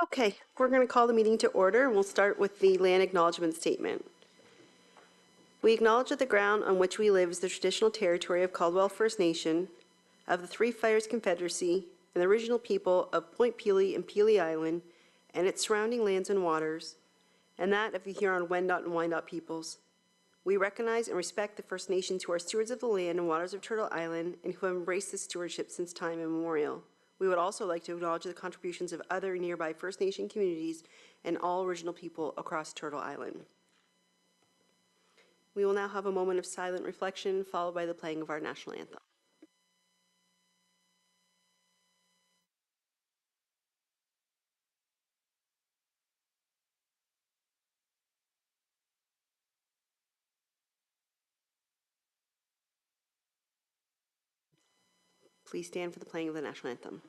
Okay, we're going to call the meeting to order, and we'll start with the land acknowledgement statement. We acknowledge that the ground on which we live is the traditional territory of Caldwell First Nation, of the Three Fires Confederacy, and the original people of Point Pelee and Pelee Island, and its surrounding lands and waters, and that of the Huron-Wendat and Wyandot peoples. We recognize and respect the First Nations who are stewards of the land and waters of Turtle Island and who have embraced this stewardship since time immemorial. We would also like to acknowledge the contributions of other nearby First Nation communities and all original people across Turtle Island. We will now have a moment of silent reflection, followed by the playing of our national anthem. Please stand for the playing of the national anthem.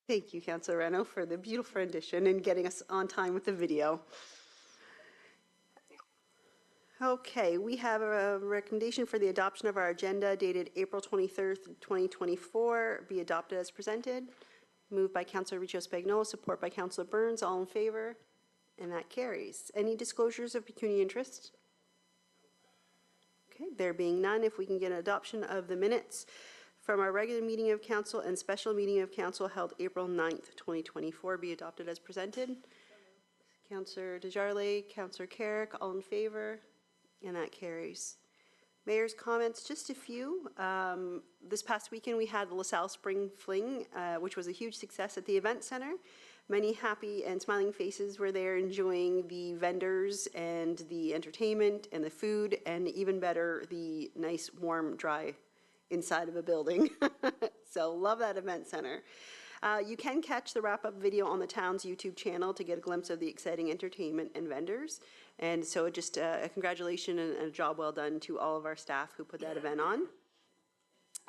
Thank you, Councilor Reno, for the beautiful rendition and getting us on time with the video. Okay, we have a recommendation for the adoption of our agenda dated April 23rd, 2024, be adopted as presented. Moved by Councilor Riccio Spagnuolo, support by Councilor Burns. All in favor? And that carries. Any disclosures of pecuniary interest? Okay, there being none, if we can get an adoption of the minutes from our regular meeting of council and special meeting of council held April 9th, 2024, be adopted as presented. Councilor Desjardins, Councilor Carrick, all in favor? And that carries. Mayor's comments, just a few. This past weekend we had the LaSalle Spring Fling, which was a huge success at the event center. Many happy and smiling faces were there enjoying the vendors and the entertainment and the food, and even better, the nice, warm, dry inside of a building. So love that event center. You can catch the wrap-up video on the town's YouTube channel to get a glimpse of the exciting entertainment and vendors. And so just a congratulations and a job well done to all of our staff who put that event on.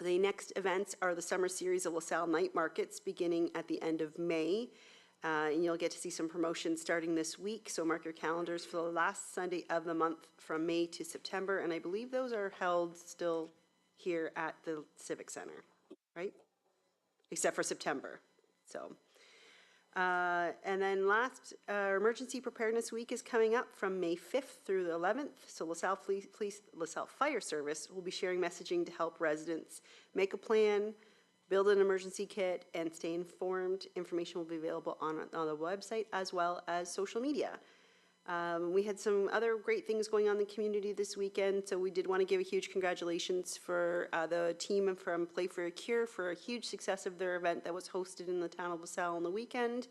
The next events are the summer series of LaSalle Night Markets beginning at the end of May. And you'll get to see some promotions starting this week. So mark your calendars for the last Sunday of the month from May to September. And I believe those are held still here at the Civic Center, right? Except for September. So, and then last, Emergency Preparedness Week is coming up from May 5th through the 11th. So LaSalle Fire Service will be sharing messaging to help residents make a plan, build an emergency kit, and stay informed. Information will be available on the website as well as social media. We had some other great things going on in the community this weekend, so we did want to give a huge congratulations for the team from Play for a Cure for a huge success of their event that was hosted in the town of LaSalle on the weekend.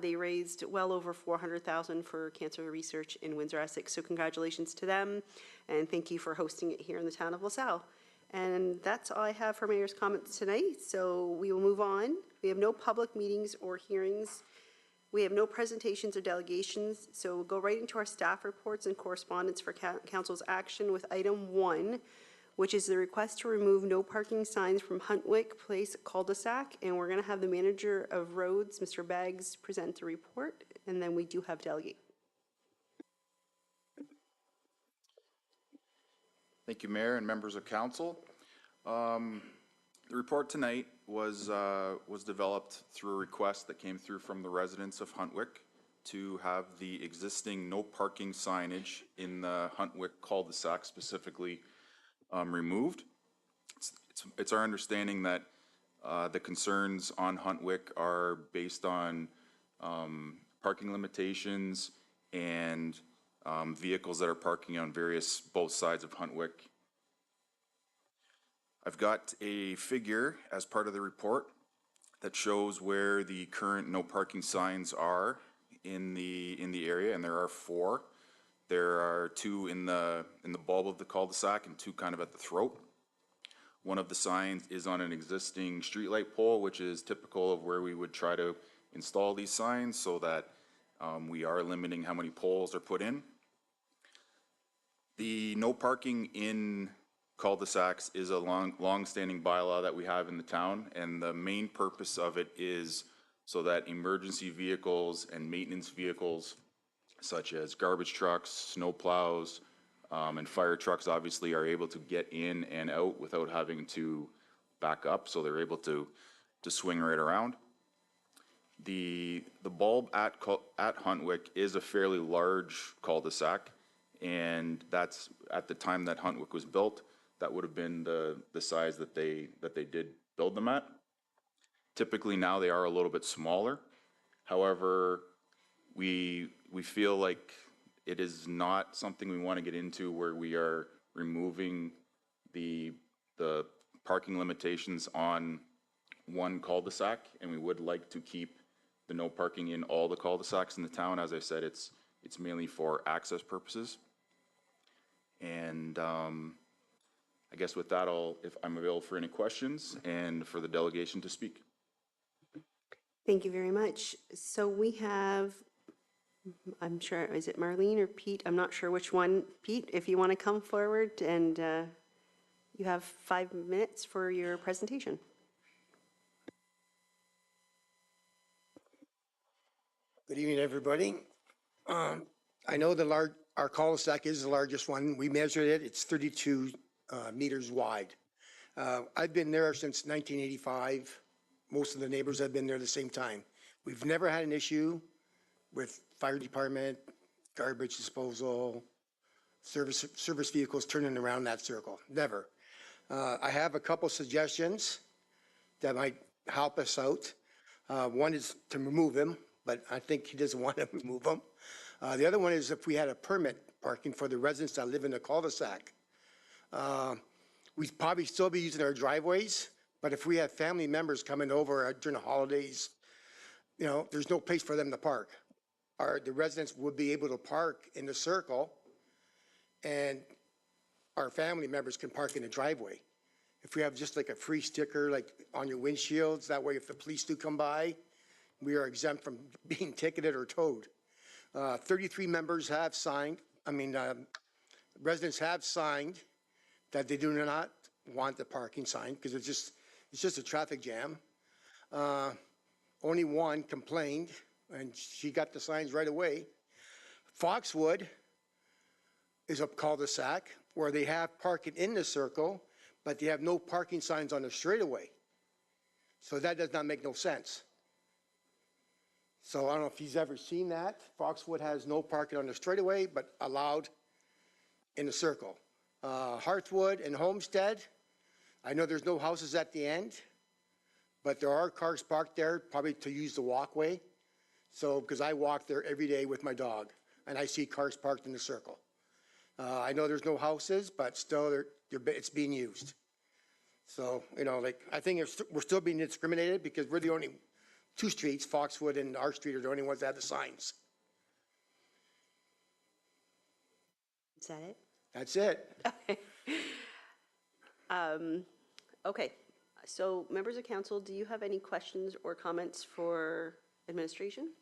They raised well over $400,000 for cancer research in Windsor-Essex, so congratulations to them, and thank you for hosting it here in the town of LaSalle. And that's all I have for Mayor's comments tonight, so we will move on. We have no public meetings or hearings. We have no presentations or delegations, so we'll go right into our staff reports and correspondence for council's action with item 1, which is the request to remove no parking signs from Huntwick Place cul-de-sac. And we're going to have the manager of roads, Mr. Baggs, present the report, and then we do have delegate. Thank you, Mayor and members of council. The report tonight was developed through a request that came through from the residents of Huntwick to have the existing no parking signage in the Huntwick cul-de-sac specifically removed. It's our understanding that the concerns on Huntwick are based on parking limitations and vehicles that are parking on both sides of Huntwick. I've got a figure as part of the report that shows where the current no parking signs are in the area, and there are 4. There are 2 in the bulb of the cul-de-sac and 2 kind of at the throat. One of the signs is on an existing streetlight pole, which is typical of where we would try to install these signs so that we are limiting how many poles are put in. The no parking in cul-de-sacs is a long-standing bylaw that we have in the town, and the main purpose of it is so that emergency vehicles and maintenance vehicles, such as garbage trucks, snow plows, and fire trucks, obviously, are able to get in and out without having to back up, so they're able to swing right around. The bulb at Huntwick is a fairly large cul-de-sac, and that's at the time that Huntwick was built. That would have been the size that they did build them at. Typically now they are a little bit smaller. However, we feel like it is not something we want to get into where we are removing the parking limitations on one cul-de-sac, and we would like to keep the no parking in all the cul-de-sacs in the town. As I said, it's mainly for access purposes. And I guess with that, if I'm available for any questions and for the delegation to speak. Thank you very much. So we have, I'm sure, is it Marlene or Pete? I'm not sure which one. Pete, if you want to come forward, and you have 5 minutes for your presentation. Good evening, everybody. I know our cul-de-sac is the largest one. We measured it. It's 32 meters wide. I've been there since 1985. Most of the neighbors have been there the same time. We've never had an issue with fire department, garbage disposal, service vehicles turning around that circle. Never. I have a couple suggestions that might help us out. One is to remove them, but I think he doesn't want to remove them. The other one is if we had a permit parking for the residents that live in the cul-de-sac. We'd probably still be using our driveways, but if we have family members coming over during the holidays, you know, there's no place for them to park. The residents would be able to park in the circle, and our family members can park in the driveway. If we have just like a free sticker like on your windshields, that way if the police do come by, we are exempt from being ticketed or towed. 33 members have signed, residents have signed that they do not want the parking sign because it's just a traffic jam. Only one complained, and she got the signs right away. Foxwood is a cul-de-sac where they have parking in the circle, but they have no parking signs on the straightaway. So that does not make no sense. So I don't know if he's ever seen that. Foxwood has no parking on the straightaway, but allowed in the circle. Hearthwood and Homestead, I know there's no houses at the end, but there are cars parked there probably to use the walkway. So, because I walk there every day with my dog and I see cars parked in the circle. I know there's no houses, but still it's being used. So, you know, like I think we're still being discriminated because we're the only 2 streets, Foxwood and our street, are the only ones that have the signs. Is that it? That's it. Okay. Okay. So members of council, do you have any questions or comments for administration?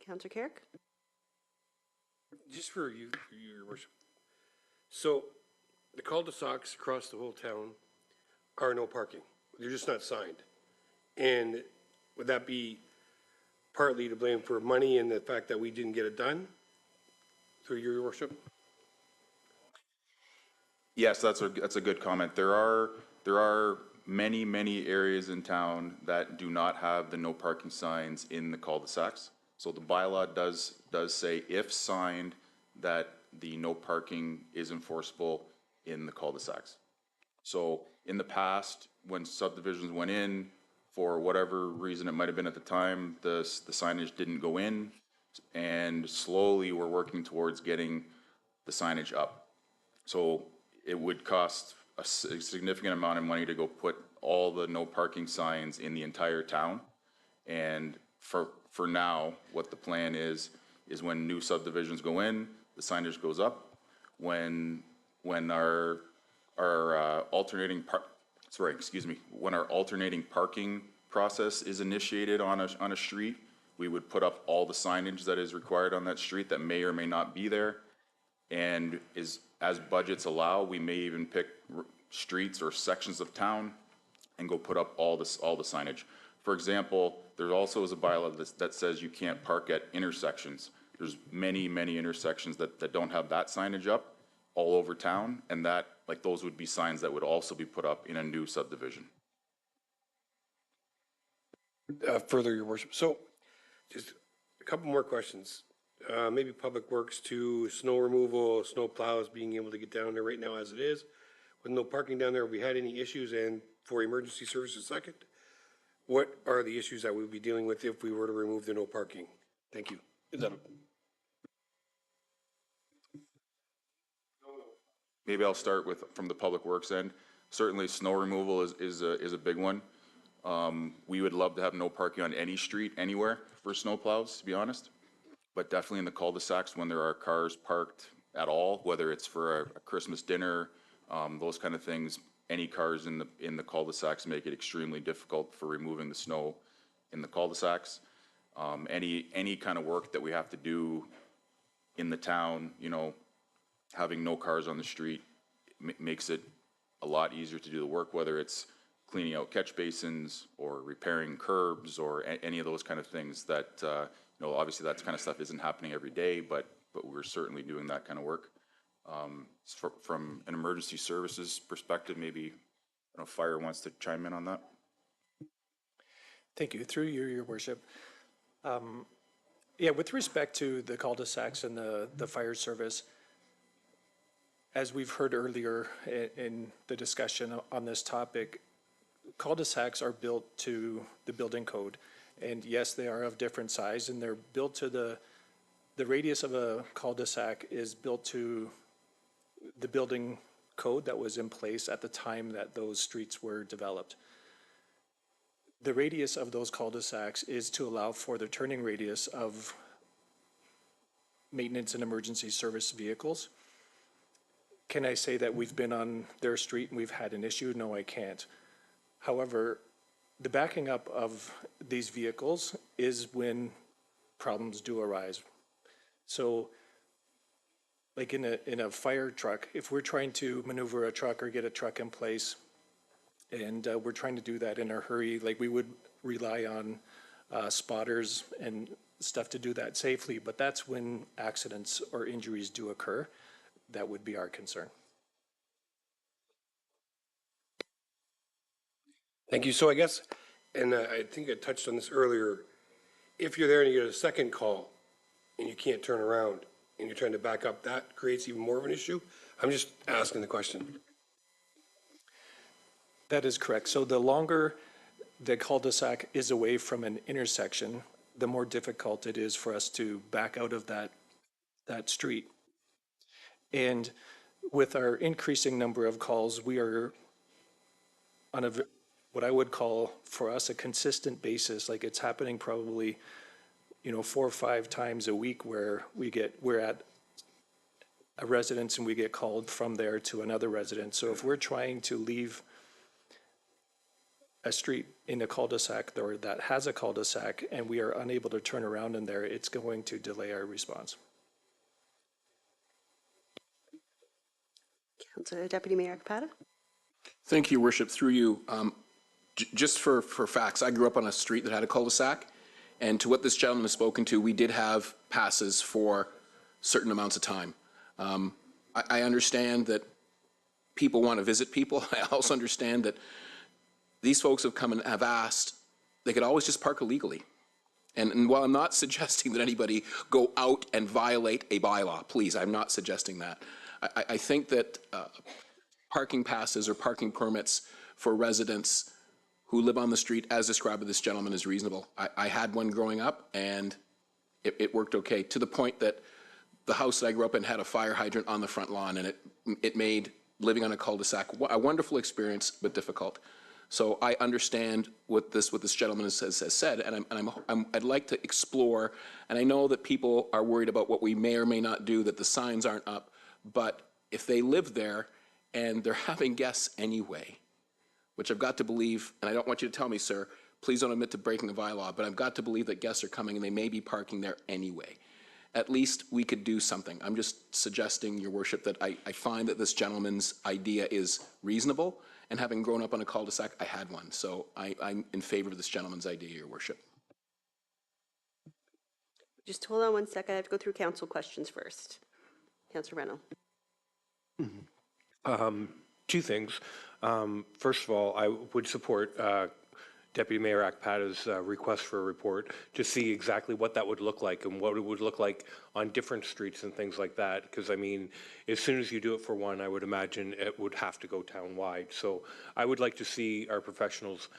Councillor Carrick? Just for you, your worship. So the cul-de-sacs across the whole town are no parking. They're just not signed. And would that be partly to blame for money and the fact that we didn't get it done through your worship? Yes, that's a good comment. There are many areas in town that do not have the no parking signs in the cul-de-sacs. So the bylaw does say, if signed, that the no parking is enforceable in the cul-de-sacs. So in the past, when subdivisions went in, for whatever reason it might have been at the time, the signage didn't go in, and slowly we're working towards getting the signage up. So it would cost a significant amount of money to go put all the no parking signs in the entire town. And for now, what the plan is when new subdivisions go in, the signage goes up. When our alternating when our alternating parking process is initiated on a street, we would put up all the signage that is required on that street that may or may not be there. And as budgets allow, we may even pick streets or sections of town and go put up all the signage. For example, there also is a bylaw that says you can't park at intersections. There's many intersections that don't have that signage up all over town, and those would be signs that would also be put up in a new subdivision. Further, your worship. So just a couple more questions. Maybe Public Works to snow removal, snow plows being able to get down there right now as it is. With no parking down there, have we had any issues? And for emergency services second, what are the issues that we would be dealing with if we were to remove the no parking? Thank you. Is that Maybe I'll start from the Public Works end. Certainly, snow removal is a big one. We would love to have no parking on any street anywhere for snow plows, to be honest. But definitely in the cul-de-sacs when there are cars parked at all, whether it's for a Christmas dinner, those kind of things, any cars in the cul-de-sacs make it extremely difficult for removing the snow in the cul-de-sacs. Any kind of work that we have to do in the town, having no cars on the street makes it a lot easier to do the work, whether it's cleaning out catch basins or repairing curbs or any of those kind of things that, obviously that kind of stuff isn't happening every day, but we're certainly doing that kind of work. From an emergency services perspective, maybe, I don't know if Fire wants to chime in on that. Thank you. Through you, Your Worship. Yeah, with respect to the cul-de-sacs and the fire service, as we've heard earlier in the discussion on this topic, cul-de-sacs are built to the building code. And yes, they are of different size, and they're built to the radius of a cul-de-sac is built to the building code that was in place at the time that those streets were developed. The radius of those cul-de-sacs is to allow for the turning radius of maintenance and emergency service vehicles. Can I say that we've been on their street and we've had an issue? No, I can't. However, the backing up of these vehicles is when problems do arise. So, like in a fire truck, if we're trying to maneuver a truck or get a truck in place, and we're trying to do that in a hurry, like we would rely on spotters and stuff to do that safely, but that's when accidents or injuries do occur. That would be our concern. Thank you. So I guess, and I think I touched on this earlier, if you're there and you get a second call and you can't turn around and you're trying to back up, that creates even more of an issue? I'm just asking the question. That is correct. So the longer the cul-de-sac is away from an intersection, the more difficult it is for us to back out of that street. And with our increasing number of calls, we are on what I would call for us a consistent basis, like it's happening probably, 4 or 5 times a week where we're at a residence and we get called from there to another residence. So if we're trying to leave a street in a cul-de-sac or that has a cul-de-sac and we are unable to turn around in there, it's going to delay our response. Councilor Deputy Mayor Capata. Thank you, Worship. Through you, just for facts, I grew up on a street that had a cul-de-sac, and to what this gentleman has spoken to, we did have passes for certain amounts of time. I understand that people want to visit people. I also understand that these folks have come and have asked, they could always just park illegally. And while I'm not suggesting that anybody go out and violate a bylaw, please, I'm not suggesting that. I think that parking passes or parking permits for residents who live on the street, as described by this gentleman, is reasonable. I had one growing up, and it worked okay, to the point that the house that I grew up in had a fire hydrant on the front lawn, and it made living on a cul-de-sac a wonderful experience, but difficult. So I understand what this gentleman has said, and I'd like to explore, and I know that people are worried about what we may or may not do, that the signs aren't up, but if they live there and they're having guests anyway, which I've got to believe, and I don't want you to tell me, sir, please don't admit to breaking the bylaw, but I've got to believe that guests are coming and they may be parking there anyway. At least we could do something. I'm just suggesting, Your Worship, that I find that this gentleman's idea is reasonable, and having grown up on a cul-de-sac, I had one. So I'm in favor of this gentleman's idea, Your Worship. Just hold on one second. I have to go through council questions first. Councilor Rennell. Two things. First of all, I would support Deputy Mayor Akpata's request for a report to see exactly what that would look like and what it would look like on different streets and things like that. Because, I mean, as soon as you do it for one, I would imagine it would have to go town-wide. So I would like to see our professionals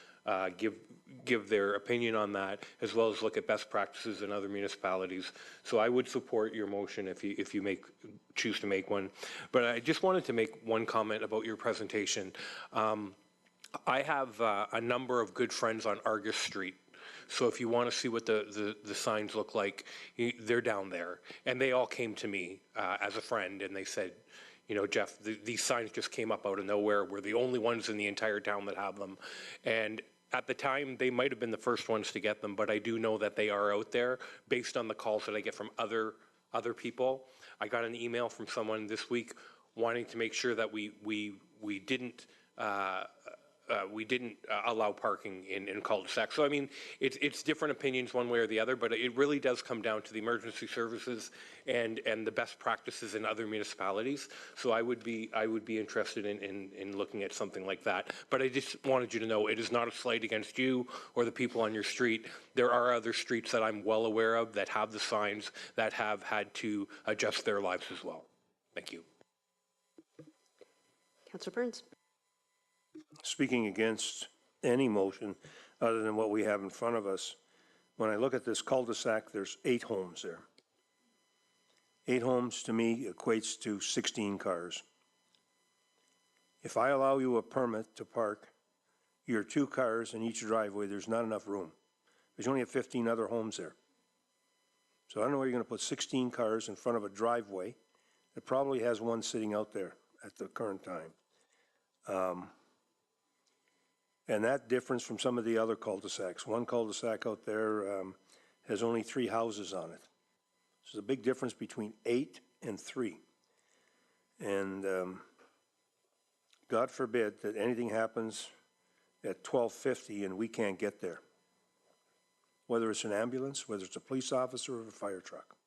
give their opinion on that, as well as look at best practices in other municipalities. So I would support your motion if you choose to make one. But I just wanted to make one comment about your presentation. I have a number of good friends on Argus Street. So if you want to see what the signs look like, they're down there. And they all came to me as a friend, and they said, you know, Jeff, these signs just came up out of nowhere. We're the only ones in the entire town that have them. And at the time, they might have been the first ones to get them, but I do know that they are out there based on the calls that I get from other people. I got an email from someone this week wanting to make sure that we didn't allow parking in cul-de-sacs. So, I mean, it's different opinions one way or the other, but it really does come down to the emergency services and the best practices in other municipalities. So I would be interested in looking at something like that. But I just wanted you to know it is not a slight against you or the people on your street. There are other streets that I'm well aware of that have the signs that have had to adjust their lives as well. Thank you. Councilor Burns. Speaking against any motion other than what we have in front of us, when I look at this cul-de-sac, there's 8 homes there. 8 homes to me equates to 16 cars. If I allow you a permit to park your 2 cars in each driveway, there's not enough room. There's only 15 other homes there. So I don't know where you're going to put 16 cars in front of a driveway that probably has one sitting out there at the current time. And that difference from some of the other cul-de-sacs. One cul-de-sac out there has only 3 houses on it. So there's a big difference between 8 and 3. And God forbid that anything happens at 12:50 and we can't get there. Whether it's an ambulance, whether it's a police officer or a fire truck.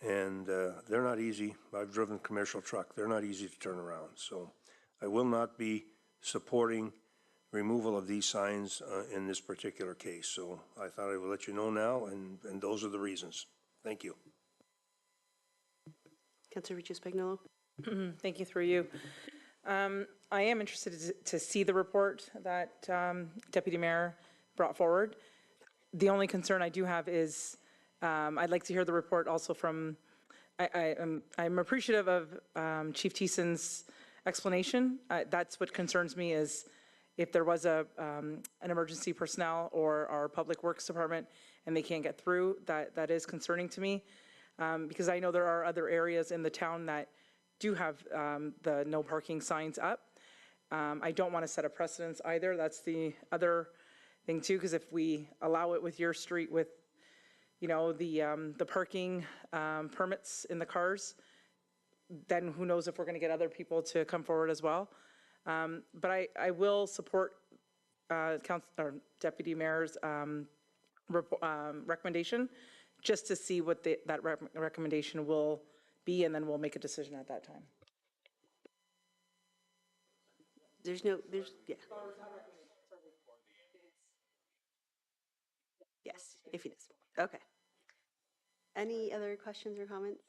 And they're not easy. I've driven a commercial truck. They're not easy to turn around. So I will not be supporting removal of these signs in this particular case. So I thought I would let you know now, and those are the reasons. Thank you. Councilor Regis-Spagnolo. Thank you, through you. I am interested to see the report that Deputy Mayor brought forward. The only concern I do have is I'd like to hear the report also from, I'm appreciative of Chief Thiessen's explanation. That's what concerns me is if there was an emergency personnel or our Public Works Department and they can't get through, that is concerning to me. Because I know there are other areas in the town that do have the no parking signs up. I don't want to set a precedence either. That's the other thing too, because if we allow it with your street with, you know, the parking permits in the cars, then who knows if we're going to get other people to come forward as well. But I will support Deputy Mayor's recommendation, just to see what that recommendation will be, and then we'll make a decision at that time. yeah. Yes, if he does. Okay. Any other questions or comments?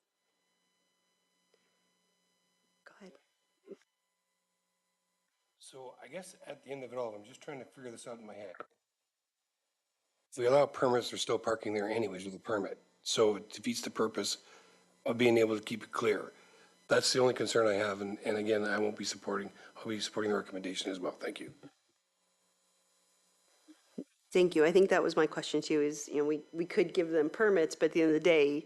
Go ahead. So I guess at the end of it all, I'm just trying to figure this out in my head. If we allow permits, there's still parking there anyways with a permit. So it defeats the purpose of being able to keep it clear. That's the only concern I have, and again, I'll be supporting the recommendation as well. Thank you. Thank you. I think that was my question too, is, we could give them permits, but at the end of the day,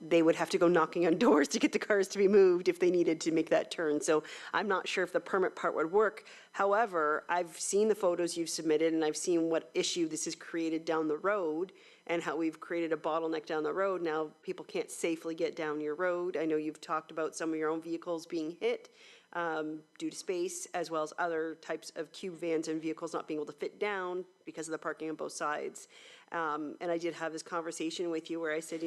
they would have to go knocking on doors to get the cars to be moved if they needed to make that turn. So I'm not sure if the permit part would work. However, I've seen the photos you've submitted, and I've seen what issue this has created down the road and how we've created a bottleneck down the road. Now, people can't safely get down your road. I know you've talked about some of your own vehicles being hit due to space, as well as other types of cube vans and vehicles not being able to fit down because of the parking on both sides. And I did have this conversation with you where I said,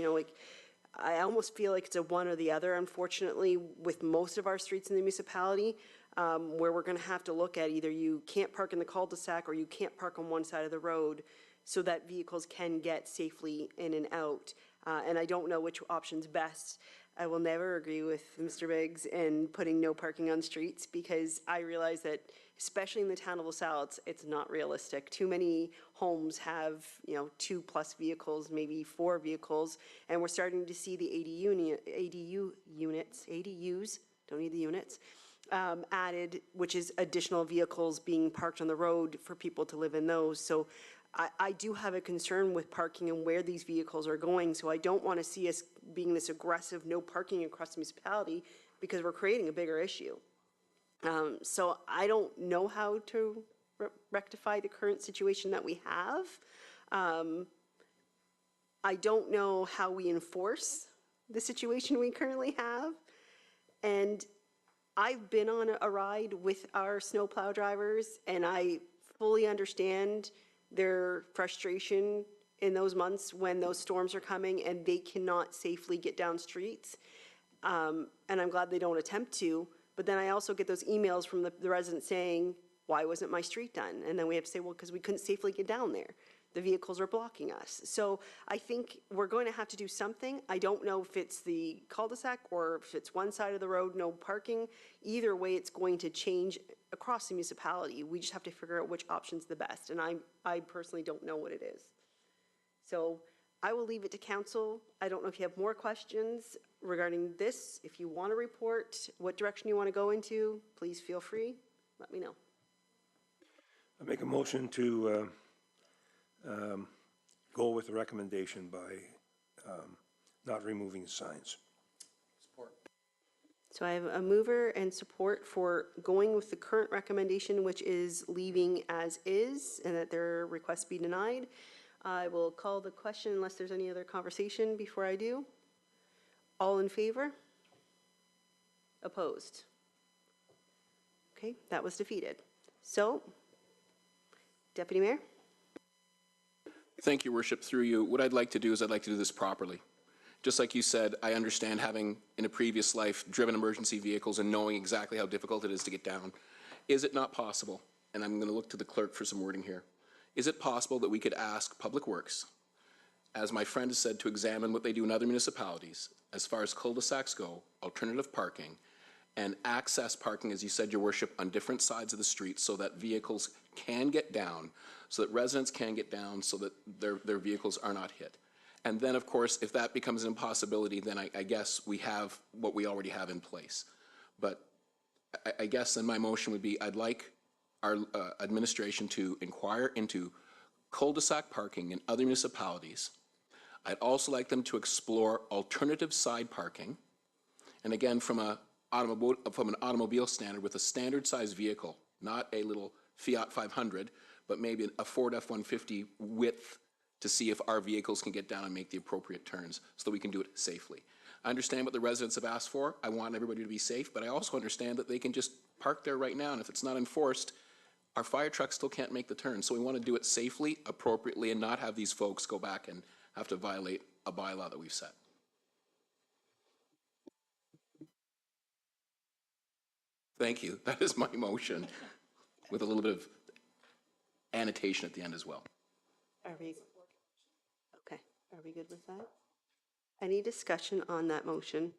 I almost feel like it's a one or the other, unfortunately, with most of our streets in the municipality, where we're going to have to look at either you can't park in the cul-de-sac or you can't park on one side of the road so that vehicles can get safely in and out. And I don't know which option's best. I will never agree with Mr. Biggs in putting no parking on streets, because I realize that, especially in the town of LaSalle, it's not realistic. Too many homes have, 2+ vehicles, maybe 4 vehicles, and we're starting to see the ADUs, don't need the units, added, which is additional vehicles being parked on the road for people to live in those. So I do have a concern with parking and where these vehicles are going, so I don't want to see us being this aggressive, no parking across the municipality, because we're creating a bigger issue. So I don't know how to rectify the current situation that we have. I don't know how we enforce the situation we currently have. And I've been on a ride with our snowplow drivers, and I fully understand their frustration in those months when those storms are coming and they cannot safely get down streets. And I'm glad they don't attempt to, but then I also get those emails from the residents saying, why wasn't my street done? And then we have to say, well, because we couldn't safely get down there. The vehicles are blocking us. So I think we're going to have to do something. I don't know if it's the cul-de-sac or if it's one side of the road, no parking. Either way, it's going to change across the municipality. We just have to figure out which option's the best, and I personally don't know what it is. So I will leave it to council. I don't know if you have more questions regarding this. If you want to report what direction you want to go into, please feel free. Let me know. I make a motion to go with the recommendation by not removing signs. So I have a mover and support for going with the current recommendation, which is leaving as is, and that their request be denied. I will call the question unless there's any other conversation before I do. All in favor? Opposed? Okay, that was defeated. So, Deputy Mayor? Thank you, Worship. Through you, what I'd like to do is I'd like to do this properly. Just like you said, I understand having, in a previous life, driven emergency vehicles and knowing exactly how difficult it is to get down. Is it not possible, and I'm going to look to the clerk for some wording here, is it possible that we could ask Public Works, as my friend has said, to examine what they do in other municipalities, as far as cul-de-sacs go, alternative parking, and access parking, as you said, Your Worship, on different sides of the street so that vehicles can get down, so that residents can get down, so that their vehicles are not hit. And then, of course, if that becomes an impossibility, then I guess we have what we already have in place. But I guess then my motion would be, I'd like our administration to inquire into cul-de-sac parking in other municipalities. I'd also like them to explore alternative side parking. And again, from an automobile standard with a standard size vehicle, not a little Fiat 500, but maybe a Ford F-150 width, to see if our vehicles can get down and make the appropriate turns so that we can do it safely. I understand what the residents have asked for. I want everybody to be safe, but I also understand that they can just park there right now, and if it's not enforced, our fire trucks still can't make the turn. So we want to do it safely, appropriately, and not have these folks go back and have to violate a bylaw that we've set. Thank you. That is my motion, with a little bit of annotation at the end as well. Are we, okay, are we good with that? Any discussion on that motion?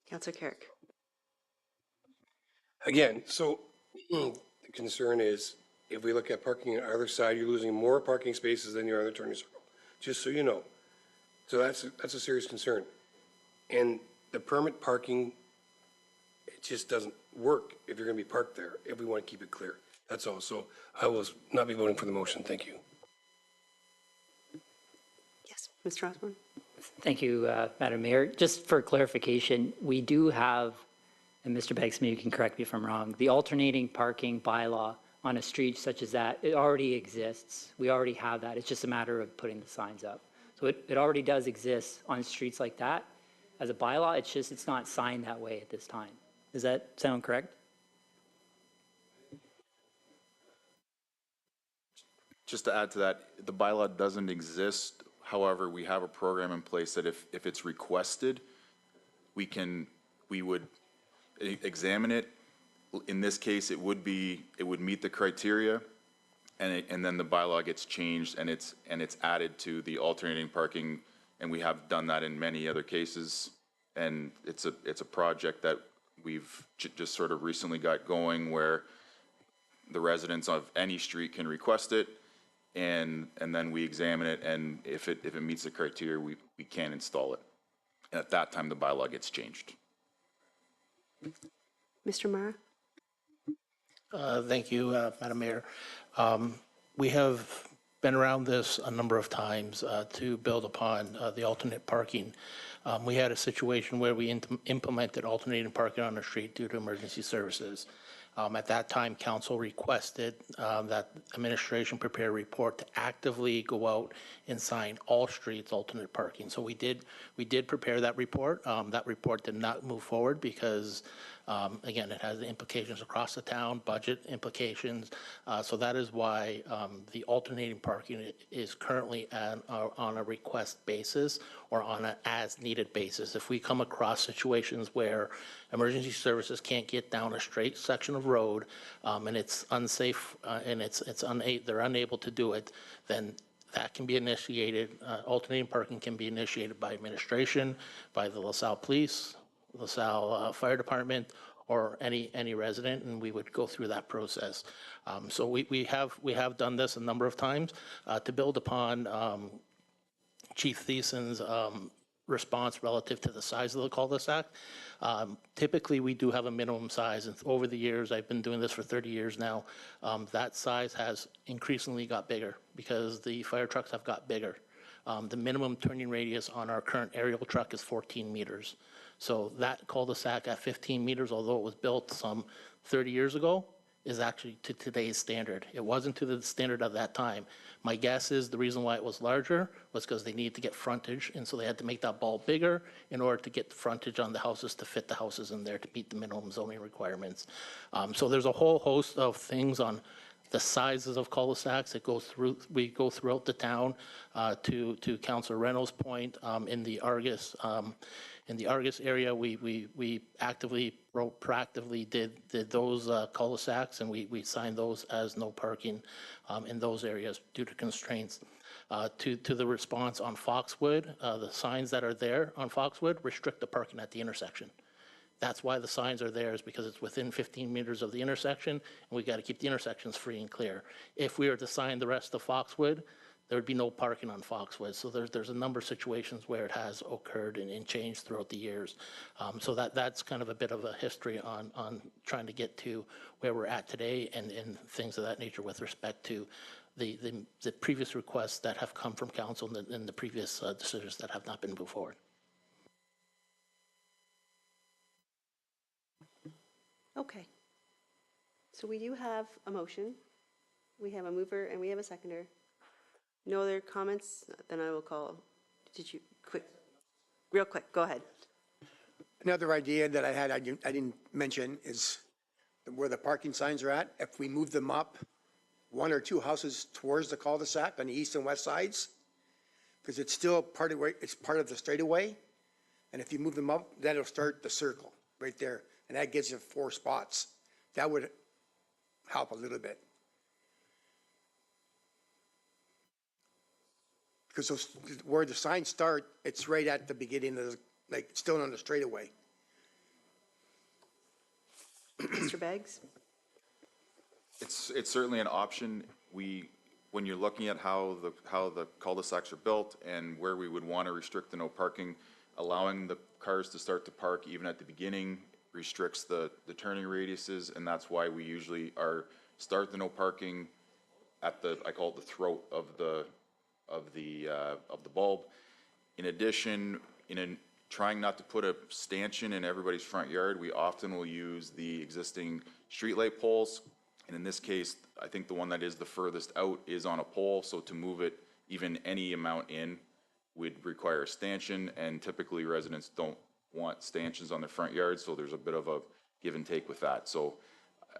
Counselor Carrick? Again, so the concern is if we look at parking on either side, you're losing more parking spaces than you're on the turning circle, just so you know. So that's a serious concern. And the permit parking, it just doesn't work if you're going to be parked there, if we want to keep it clear. That's all. So I will not be voting for the motion. Thank you. Yes, Mr. Osborne? Thank you, Madam Mayor. Just for clarification, we do have, and Mr. Beggs, maybe you can correct me if I'm wrong, the alternating parking bylaw on a street such as that, it already exists. We already have that. It's just a matter of putting the signs up. So it already does exist on streets like that as a bylaw. It's just, it's not signed that way at this time. Does that sound correct? Just to add to that, the bylaw doesn't exist. However, we have a program in place that if it's requested, we would examine it. In this case, it would meet the criteria, and then the bylaw gets changed and it's added to the alternating parking, and we have done that in many other cases. And it's a project that we've just sort of recently got going, where the residents of any street can request it, and then we examine it, and if it meets the criteria, we can install it. And at that time, the bylaw gets changed. Mr. Mara? Thank you, Madam Mayor. We have been around this a number of times to build upon the alternate parking. We had a situation where we implemented alternating parking on the street due to emergency services. At that time, council requested that administration prepare a report to actively go out and sign all streets alternate parking. So we did prepare that report. That report did not move forward because, again, it has implications across the town, budget implications. So that is why the alternating parking is currently on a request basis or on an as-needed basis. If we come across situations where emergency services can't get down a straight section of road and it's unsafe and they're unable to do it, then that can be initiated. Alternating parking can be initiated by administration, by the LaSalle Police, LaSalle Fire Department, or any resident, and we would go through that process. So we have done this a number of times to build upon Chief Thiessen's response relative to the size of the cul-de-sac. Typically, we do have a minimum size, and over the years, I've been doing this for 30 years now, that size has increasingly got bigger because the fire trucks have got bigger. The minimum turning radius on our current aerial truck is 14 meters. So that cul-de-sac at 15 meters, although it was built some 30 years ago, is actually to today's standard. It wasn't to the standard of that time. My guess is the reason why it was larger was because they needed to get frontage, and so they had to make that ball bigger in order to get the frontage on the houses to fit the houses in there to meet the minimum zoning requirements. So there's a whole host of things on the sizes of cul-de-sacs that we go throughout the town. To Councilor Reynolds' point, in the Argus area, we actively, proactively did those cul-de-sacs, and we signed those as no parking in those areas due to constraints. To the response on Foxwood, the signs that are there on Foxwood restrict the parking at the intersection. That's why the signs are there, is because it's within 15 meters of the intersection, and we got to keep the intersections free and clear. If we were to sign the rest of Foxwood, there would be no parking on Foxwood. So there's a number of situations where it has occurred and changed throughout the years. So that's kind of a bit of a history on trying to get to where we're at today and things of that nature with respect to the previous requests that have come from council and the previous decisions that have not been moved forward. Okay. So we do have a motion. We have a mover and we have a seconder. No other comments? Then I will call. Real quick, go ahead. Another idea that I had, I didn't mention, is where the parking signs are at. If we move them up one or two houses towards the cul-de-sac on the east and west sides, because it's still part of the straightaway. And if you move them up, that'll start the circle right there. And that gives you 4 spots That would help a little bit. Because where the signs start, it's right at the beginning of, like, still on the straightaway. Mr. Beggs? It's certainly an option. When you're looking at how the cul-de-sacs are built and where we would want to restrict the no parking, allowing the cars to start to park even at the beginning restricts the turning radiuses, and that's why we usually start the no parking at I call it the throat of the bulb. In addition, trying not to put a stanchion in everybody's front yard, we often will use the existing streetlight poles. And in this case, I think the one that is the furthest out is on a pole, so to move it even any amount in would require a stanchion, and typically residents don't want stanchions on their front yards, so there's a bit of a give and take with that. So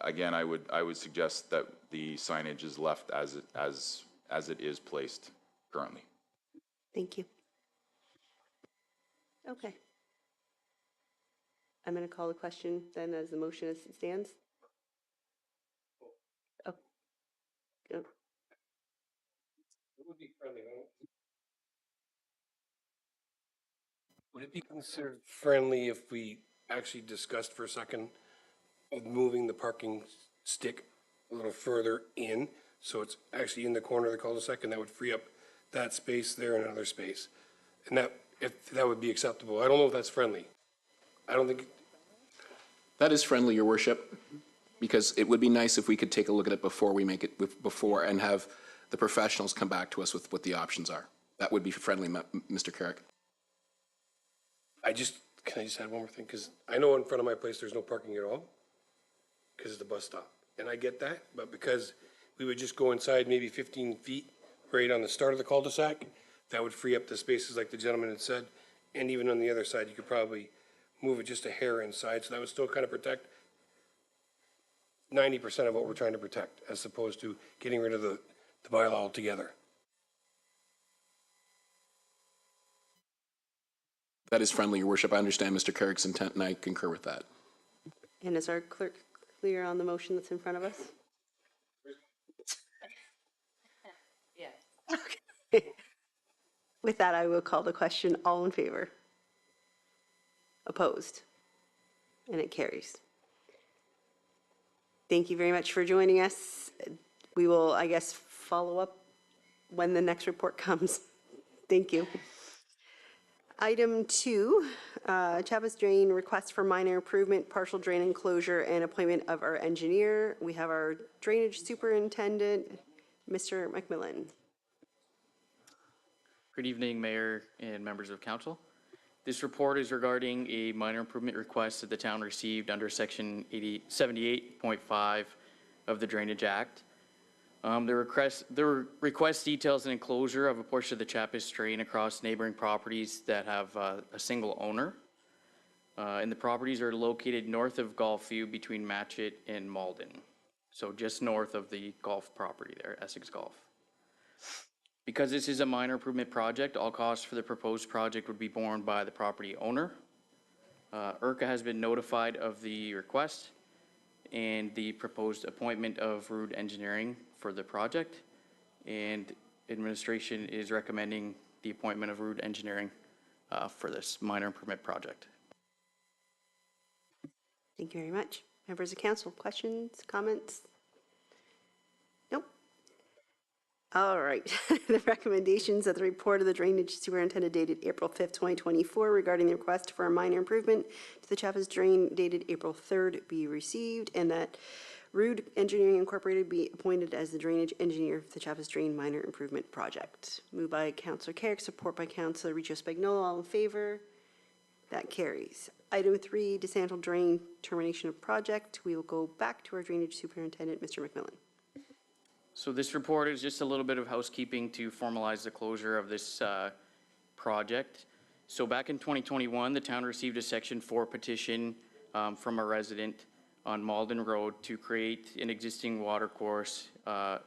again, I would suggest that the signage is left as it is placed currently. Thank you. Okay. I'm going to call the question then as the motion as it stands. Oh. Go. It would be friendly, would it be considered friendly if we actually discussed for a second of moving the parking stick a little further in, so it's actually in the corner of the cul-de-sac, and that would free up that space there and another space? And that, if that would be acceptable. I don't know if that's friendly. I don't think, That is friendly, Your Worship, because it would be nice if we could take a look at it before we make it, before, and have the professionals come back to us with what the options are. That would be friendly, Mr. Carrick. can I just add one more thing? Because I know in front of my place, there's no parking at all, because it's the bus stop. And I get that, but because we would just go inside maybe 15 feet right on the start of the cul-de-sac, that would free up the spaces like the gentleman had said. And even on the other side, you could probably move it just a hair inside, so that would still kind of protect 90% of what we're trying to protect, as opposed to getting rid of the bylaw altogether. That is friendly, Your Worship. I understand Mr. Carrick's intent, and I concur with that. And is our clerk clear on the motion that's in front of us? Yes. Okay. With that, I will call the question. All in favor? Opposed? And it carries. Thank you very much for joining us. We will, I guess, follow up when the next report comes. Thank you. Item 2, Chavez Drain, request for minor improvement, partial drain enclosure, and appointment of our engineer. We have our drainage superintendent, Mr. McMillan. Good evening, Mayor and members of council. This report is regarding a minor improvement request that the town received under section 78.5 of the Drainage Act. The request details an enclosure of a portion of the Chavez Drain across neighboring properties that have a single owner. And the properties are located north of Golfview between Matchett and Malden. So just north of the golf property there, Essex Golf. Because this is a minor improvement project, all costs for the proposed project would be borne by the property owner. IRCA has been notified of the request and the proposed appointment of Rude Engineering for the project. And administration is recommending the appointment of Rude Engineering for this minor improvement project. Thank you very much. Members of council, questions, comments? Nope. All right. The recommendations of the report of the drainage superintendent dated April 5th, 2024 regarding the request for a minor improvement to the Chavez Drain dated April 3rd be received, and that Rude Engineering Incorporated be appointed as the drainage engineer for the Chavez Drain minor improvement project. Moved by Councilor Carrick, support by Councilor Riccio Spagnuolo. All in favor? That carries. Item 3, DeSanto Drain termination of project. We will go back to our drainage superintendent, Mr. McMillan. So this report is just a little bit of housekeeping to formalize the closure of this project. So back in 2021, the town received a Section 4 petition from a resident on Malden Road to create an existing water course to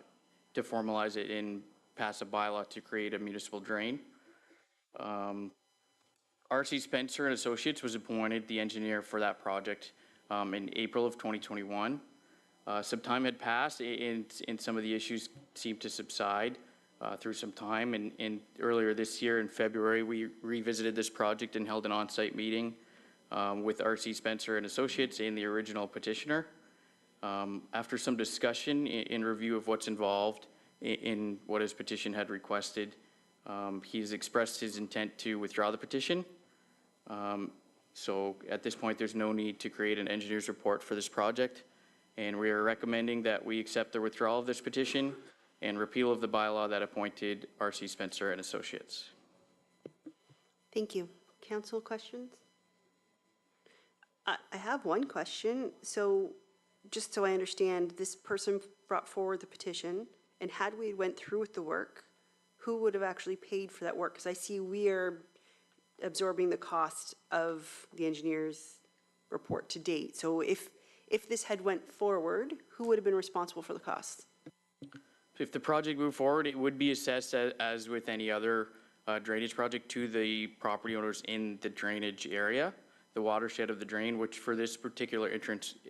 formalize it and pass a bylaw to create a municipal drain. R.C. Spencer and Associates was appointed the engineer for that project in April of 2021. Some time had passed, and some of the issues seemed to subside through some time. And earlier this year, in February, we revisited this project and held an on-site meeting with R.C. Spencer and Associates and the original petitioner. After some discussion in review of what's involved in what his petition had requested, he's expressed his intent to withdraw the petition. So at this point, there's no need to create an engineer's report for this project. And we are recommending that we accept the withdrawal of this petition and repeal of the bylaw that appointed R.C. Spencer and Associates. Thank you. Council questions? I have one question. So just so I understand, this person brought forward the petition, and had we went through with the work, who would have actually paid for that work? Because I see we are absorbing the cost of the engineer's report to date. So if this had went forward, who would have been responsible for the costs? If the project moved forward, it would be assessed as with any other drainage project to the property owners in the drainage area, the watershed of the drain, which for this particular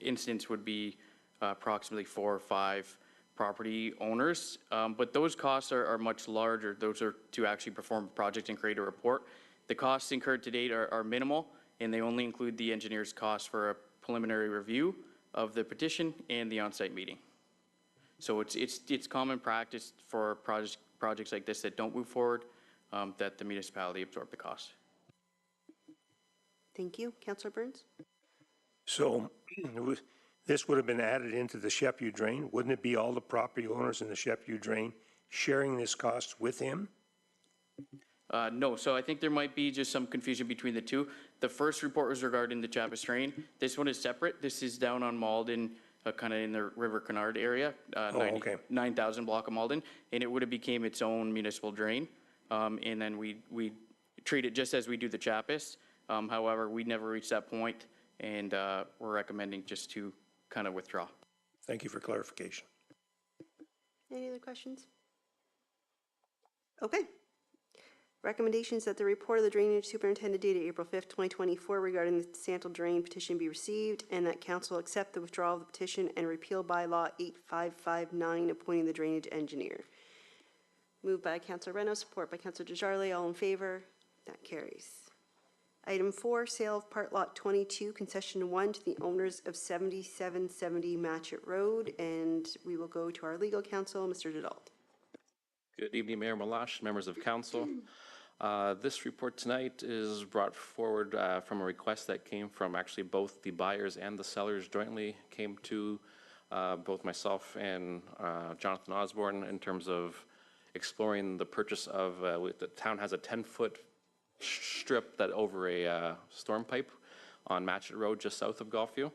instance would be approximately 4 or 5 property owners. But those costs are much larger. Those are to actually perform a project and create a report. The costs incurred to date are minimal, and they only include the engineer's cost for a preliminary review of the petition and the on-site meeting. So it's common practice for projects like this that don't move forward, that the municipality absorb the cost. Thank you. Councillor Burns? So this would have been added into the Shepu drain. Wouldn't it be all the property owners in the Shepu drain sharing this cost with him? No, so I think there might be just some confusion between the two. The first report was regarding the Chappas drain. This one is separate. This is down on Malden, kind of in the River Canard area, 9,000 block of Malden, and it would have became its own municipal drain. And then we treat it just as we do the Chappas. However, we never reached that point, and we're recommending just to kind of withdraw. Thank you for clarification. Any other questions? Okay. Recommendations that the report of the drainage superintendent dated April 5th, 2024 regarding the Santal Drain petition be received, and that council accept the withdrawal of the petition and repeal bylaw 8559 appointing the drainage engineer. Moved by Councillor Reno, support by Councillor Desjardins. All in favor? That carries. Item 4, sale of part lot 22, concession 1 to the owners of 7770 Matchett Road, and we will go to our legal counsel, Mr. Didalt. Good evening, Mayor Malash, members of council. This report tonight is brought forward from a request that came from actually both the buyers and the sellers jointly came to both myself and Jonathan Osborne in terms of exploring the purchase of, the town has a 10-foot strip that over a storm pipe on Matchett Road just south of Golfview.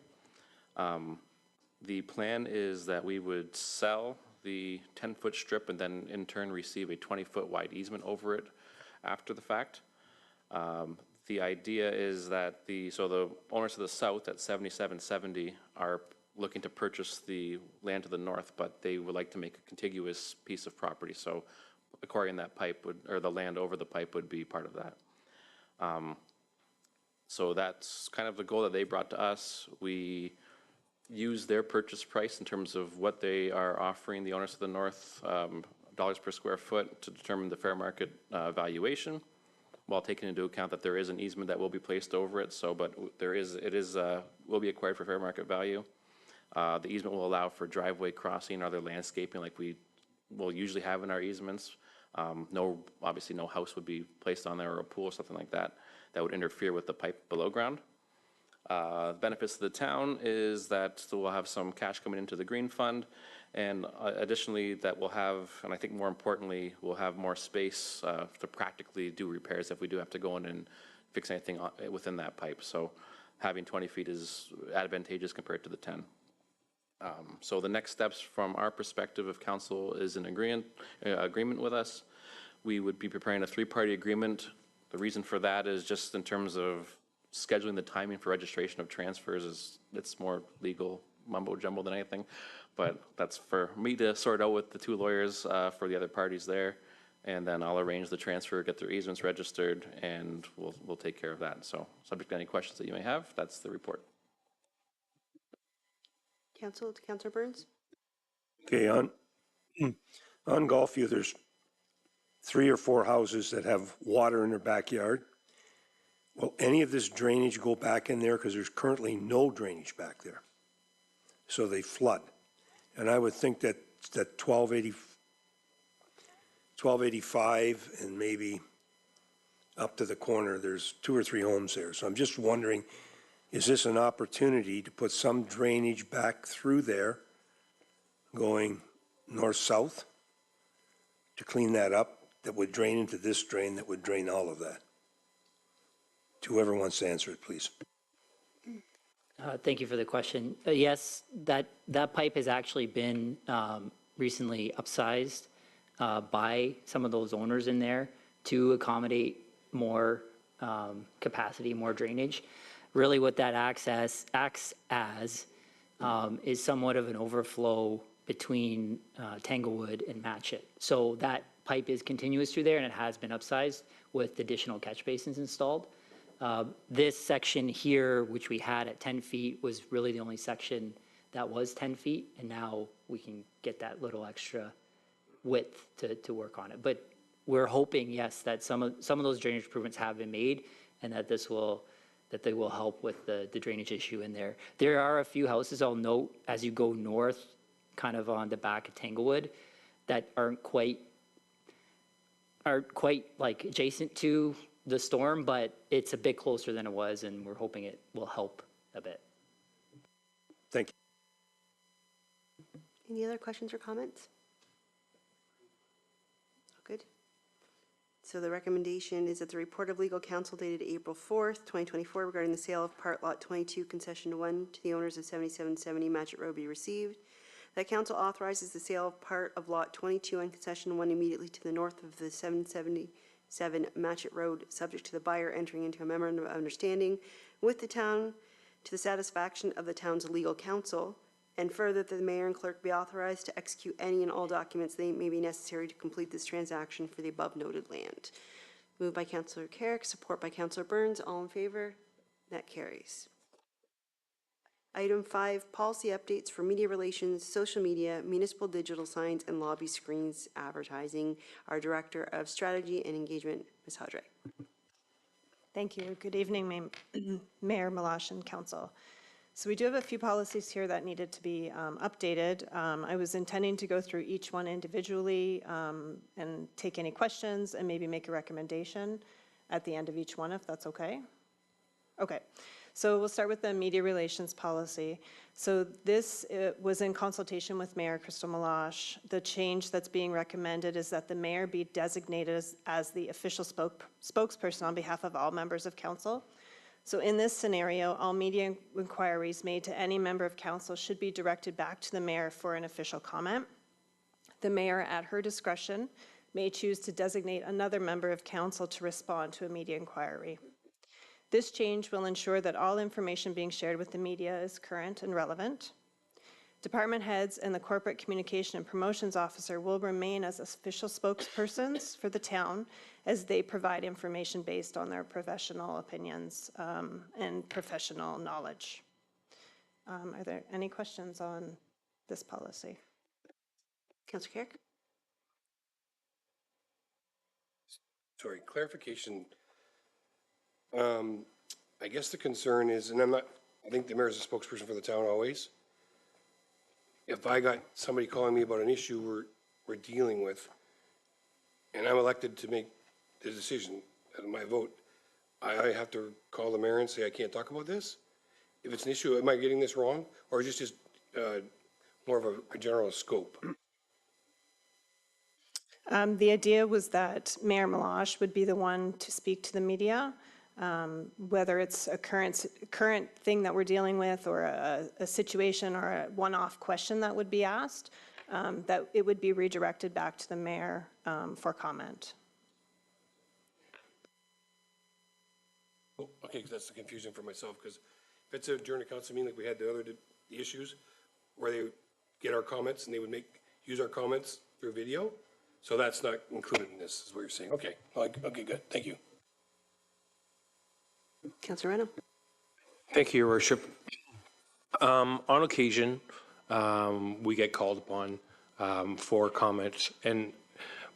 The plan is that we would sell the 10-foot strip and then in turn receive a 20-foot wide easement over it after the fact. The idea is that the owners to the south at 7770 are looking to purchase the land to the north, but they would like to make a contiguous piece of property. So acquiring that pipe or the land over the pipe would be part of that. So that's kind of the goal that they brought to us. We use their purchase price in terms of what they are offering the owners to the north, dollars per square foot, to determine the fair market valuation, while taking into account that there is an easement that will be placed over it. So, but will be acquired for fair market value. The easement will allow for driveway crossing or other landscaping like we will usually have in our easements. Obviously no house would be placed on there or a pool or something like that that would interfere with the pipe below ground. Benefits to the town is that we'll have some cash coming into the green fund, and additionally that we'll have, and I think more importantly, we'll have more space to practically do repairs if we do have to go in and fix anything within that pipe. So having 20 feet is advantageous compared to the 10. So the next steps from our perspective, if council is in agreement with us, we would be preparing a 3-party agreement. The reason for that is just in terms of scheduling the timing for registration of transfers it's more legal mumbo jumbo than anything, but that's for me to sort out with the 2 lawyers for the other parties there, and then I'll arrange the transfer, get their easements registered, and we'll take care of that. So subject to any questions that you may have, that's the report. Councilor Burns? Okay, on Golfview, there's 3 or 4 houses that have water in their backyard. Will any of this drainage go back in there? Because there's currently no drainage back there. So they flood. And I would think that 1285 and maybe up to the corner, there's 2 or 3 homes there. So I'm just wondering, is this an opportunity to put some drainage back through there, going north-south, to clean that up, that would drain into this drain, that would drain all of that? Whoever wants to answer it, please. Thank you for the question. Yes, that pipe has actually been recently upsized by some of those owners in there to accommodate more capacity, more drainage. Really what that acts as is somewhat of an overflow between Tanglewood and Matchett. So that pipe is continuous through there, and it has been upsized with additional catch basins installed. This section here, which we had at 10 feet, was really the only section that was 10 feet, and now we can get that little extra width to work on it. But we're hoping, yes, that some of those drainage improvements have been made, and that they will help with the drainage issue in there. There are a few houses, I'll note, as you go north, kind of on the back of Tanglewood, that aren't quite like adjacent to the storm, but it's a bit closer than it was, and we're hoping it will help a bit. Thank you. Any other questions or comments? Good. So the recommendation is that the report of legal counsel dated April 4th, 2024 regarding the sale of part lot 22, concession 1 to the owners of 7770 Matchett Road be received. That council authorizes the sale of part of lot 22 and concession 1 immediately to the north of the 777 Matchett Road, subject to the buyer entering into a memorandum of understanding with the town to the satisfaction of the town's legal counsel, and further that the mayor and clerk be authorized to execute any and all documents that may be necessary to complete this transaction for the above noted land. Moved by Councilor Carrick, support by Councilor Burns. All in favor? That carries. Item 5, policy updates for media relations, social media, municipal digital signs, and lobby screens advertising. Our Director of Strategy and Engagement, Ms. Hadre. Thank you. Good evening, Mayor Meloche and Council. So we do have a few policies here that needed to be updated. I was intending to go through each one individually and take any questions and maybe make a recommendation at the end of each one, if that's okay. Okay. So we'll start with the media relations policy. So this was in consultation with Mayor Crystal Meloche. The change that's being recommended is that the mayor be designated as the official spokesperson on behalf of all members of council. So in this scenario, all media inquiries made to any member of council should be directed back to the mayor for an official comment. The mayor, at her discretion, may choose to designate another member of council to respond to a media inquiry. This change will ensure that all information being shared with the media is current and relevant. Department heads and the corporate communication and promotions officer will remain as official spokespersons for the town as they provide information based on their professional opinions and professional knowledge. Are there any questions on this policy? Councilor Carrick? Sorry, clarification. I guess the concern is, and I think the mayor's a spokesperson for the town always. If I got somebody calling me about an issue we're dealing with, and I'm elected to make the decision, my vote, I have to call the mayor and say, I can't talk about this? If it's an issue, am I getting this wrong? Or is this just more of a general scope? The idea was that Mayor Meloche would be the one to speak to the media, whether it's a current thing that we're dealing with or a situation or a one-off question that would be asked, that it would be redirected back to the mayor for comment. Oh, okay, because that's the confusion for myself, because if it's during a council meeting like we had the issues, where they would get our comments and they would use our comments through video, so that's not included in this, is what you're saying. Okay, okay, good, thank you. Councilor Renham? Thank you, Your Worship. On occasion, we get called upon for comments. And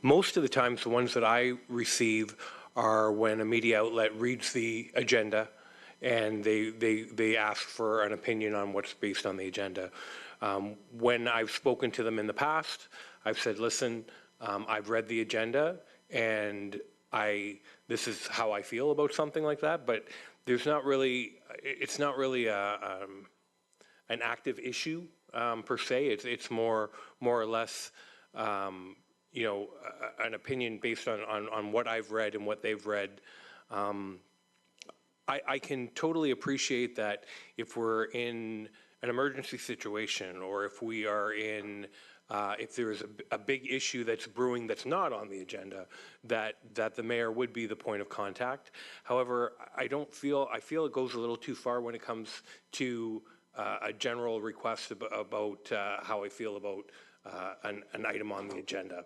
most of the times, the ones that I receive are when a media outlet reads the agenda and they ask for an opinion on what's based on the agenda. When I've spoken to them in the past, I've said, listen, I've read the agenda and this is how I feel about something like that, but it's not really an active issue per se. It's more or less, you know, an opinion based on what I've read and what they've read. I can totally appreciate that if we're in an emergency situation, or if we are in, if there's a big issue that's brewing that's not on the agenda, that the mayor would be the point of contact. However, I feel it goes a little too far when it comes to a general request about how I feel about an item on the agenda.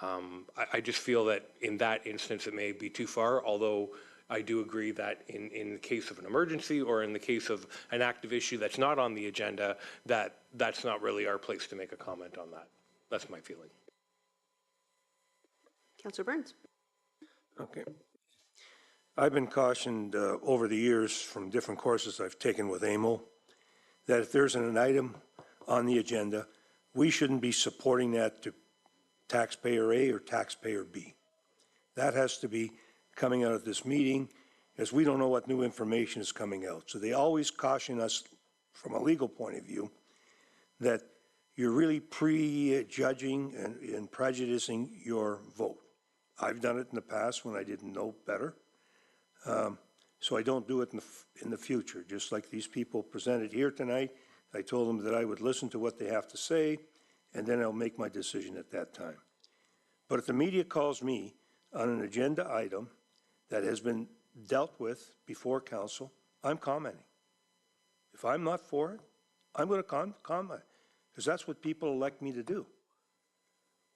I just feel that in that instance it may be too far, although I do agree that in the case of an emergency or in the case of an active issue that's not on the agenda, that's not really our place to make a comment on that. That's my feeling. Councillor Burns. Okay. I've been cautioned over the years from different courses I've taken with AMO that if there's an item on the agenda, we shouldn't be supporting that to taxpayer A or taxpayer B. That has to be coming out of this meeting, as we don't know what new information is coming out. So they always caution us from a legal point of view that you're really prejudging and prejudicing your vote. I've done it in the past when I didn't know better. So I don't do it in the future. Just like these people presented here tonight, I told them that I would listen to what they have to say, and then I'll make my decision at that time. But if the media calls me on an agenda item that has been dealt with before council, I'm commenting. If I'm not for it, I'm going to comment, because that's what people elect me to do.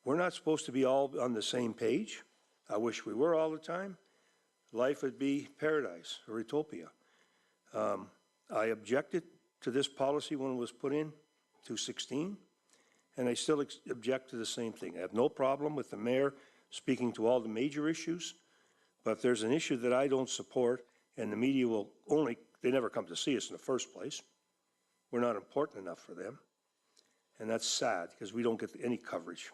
We're not supposed to be all on the same page. I wish we were all the time. Life would be paradise or utopia. I objected to this policy when it was put in 2016, and I still object to the same thing. I have no problem with the mayor speaking to all the major issues, but if there's an issue that I don't support and the media will only, they never come to see us in the first place. We're not important enough for them, and that's sad because we don't get any coverage.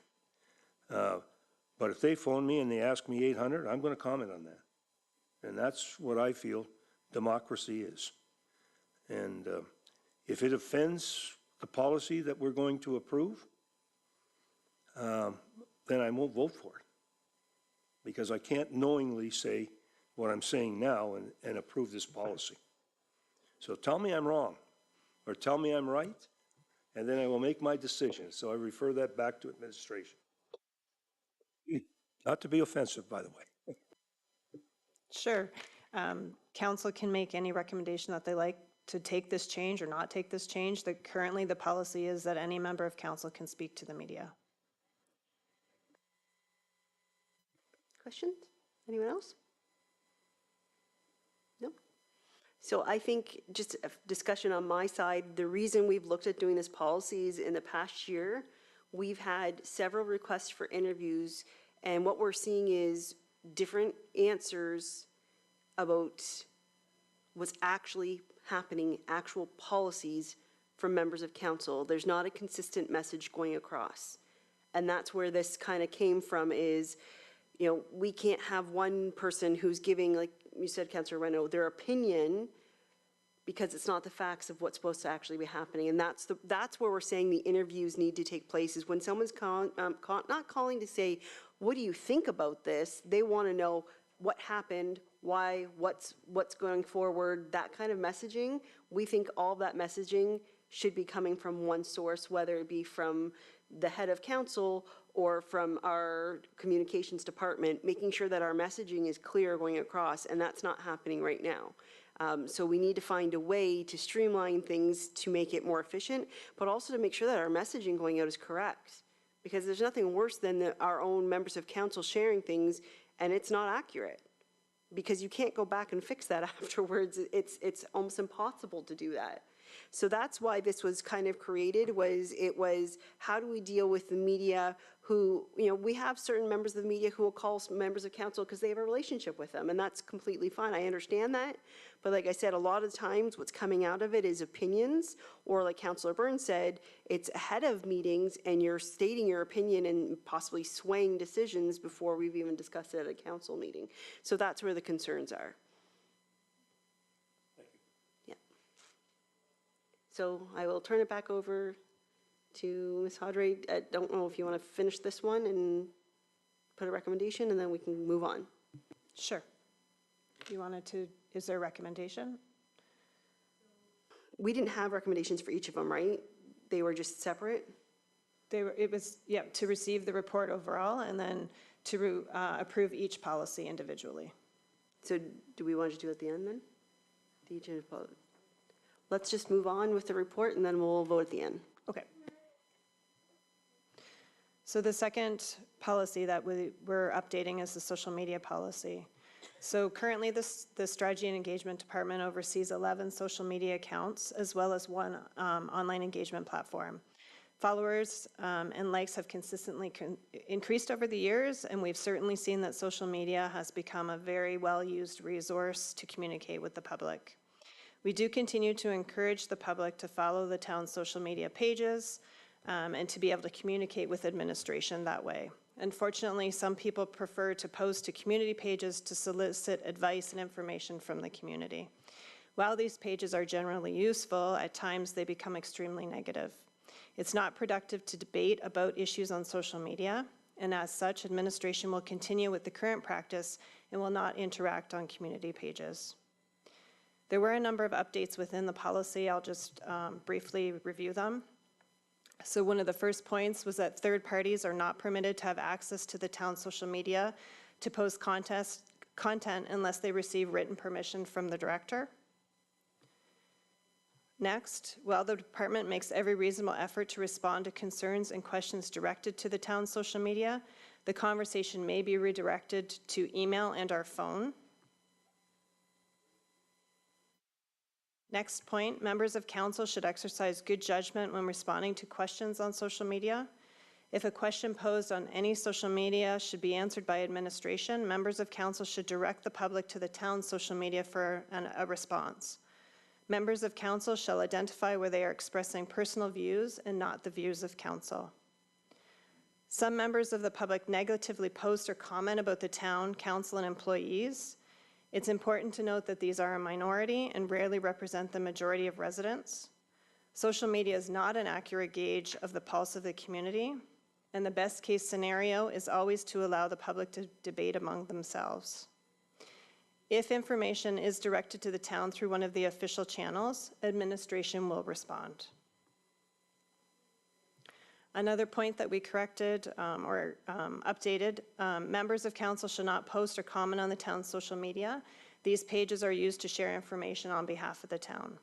But if they phone me and they ask me 800, I'm going to comment on that. And that's what I feel democracy is. And if it offends the policy that we're going to approve, then I won't vote for it. Because I can't knowingly say what I'm saying now and approve this policy. So tell me I'm wrong, or tell me I'm right, and then I will make my decision. So I refer that back to administration. Not to be offensive, by the way. Sure. Council can make any recommendation that they like to take this change or not take this change. Currently, the policy is that any member of council can speak to the media. Questions? Anyone else? No? So I think, just a discussion on my side, the reason we've looked at doing this policy is in the past year, we've had several requests for interviews, and what we're seeing is different answers about what's actually happening, actual policies from members of council. There's not a consistent message going across. And that's where this kind of came from is, you know, we can't have one person who's giving, like you said, Councillor Reno, their opinion because it's not the facts of what's supposed to actually be happening. And that's where we're saying the interviews need to take place, is when someone's not calling to say, what do you think about this? They want to know what happened, why, what's going forward, that kind of messaging. We think all that messaging should be coming from one source, whether it be from the head of council or from our communications department, making sure that our messaging is clear going across, and that's not happening right now. So we need to find a way to streamline things to make it more efficient, but also to make sure that our messaging going out is correct. Because there's nothing worse than our own members of council sharing things and it's not accurate. Because you can't go back and fix that afterwards. It's almost impossible to do that. So that's why this was kind of created, was how do we deal with the media who, we have certain members of the media who will call members of council because they have a relationship with them, and that's completely fine. I understand that. But like I said, a lot of times what's coming out of it is opinions, or like Councillor Burns said, it's ahead of meetings and you're stating your opinion and possibly swaying decisions before we've even discussed it at a council meeting. So that's where the concerns are. Yeah. So I will turn it back over to Ms. Hodre. I don't know if you want to finish this one and put a recommendation, and then we can move on. Sure. You wanted to, is there a recommendation? We didn't have recommendations for each of them, right? They were just separate? It was, yeah, to receive the report overall and then to approve each policy individually. So do we want to do it at the end then? Let's just move on with the report and then we'll vote at the end. Okay. So the second policy that we're updating is the social media policy. So currently the Strategy and Engagement Department oversees 11 social media accounts as well as one online engagement platform. Followers and likes have consistently increased over the years, and we've certainly seen that social media has become a very well-used resource to communicate with the public. We do continue to encourage the public to follow the town's social media pages and to be able to communicate with administration that way. Unfortunately, some people prefer to post to community pages to solicit advice and information from the community. While these pages are generally useful, at times they become extremely negative. It's not productive to debate about issues on social media, and as such, administration will continue with the current practice and will not interact on community pages. There were a number of updates within the policy. I'll just briefly review them. So one of the first points was that third parties are not permitted to have access to the town's social media to post content unless they receive written permission from the director. Next, while the department makes every reasonable effort to respond to concerns and questions directed to the town's social media, the conversation may be redirected to email and our phone. Next point, members of council should exercise good judgment when responding to questions on social media. If a question posed on any social media should be answered by administration, members of council should direct the public to the town's social media for a response. Members of council shall identify where they are expressing personal views and not the views of council. Some members of the public negatively post or comment about the town, council, and employees. It's important to note that these are a minority and rarely represent the majority of residents. Social media is not an accurate gauge of the pulse of the community, and the best case scenario is always to allow the public to debate among themselves. If information is directed to the town through one of the official channels, administration will respond. Another point that we corrected or updated, members of council should not post or comment on the town's social media. These pages are used to share information on behalf of the town.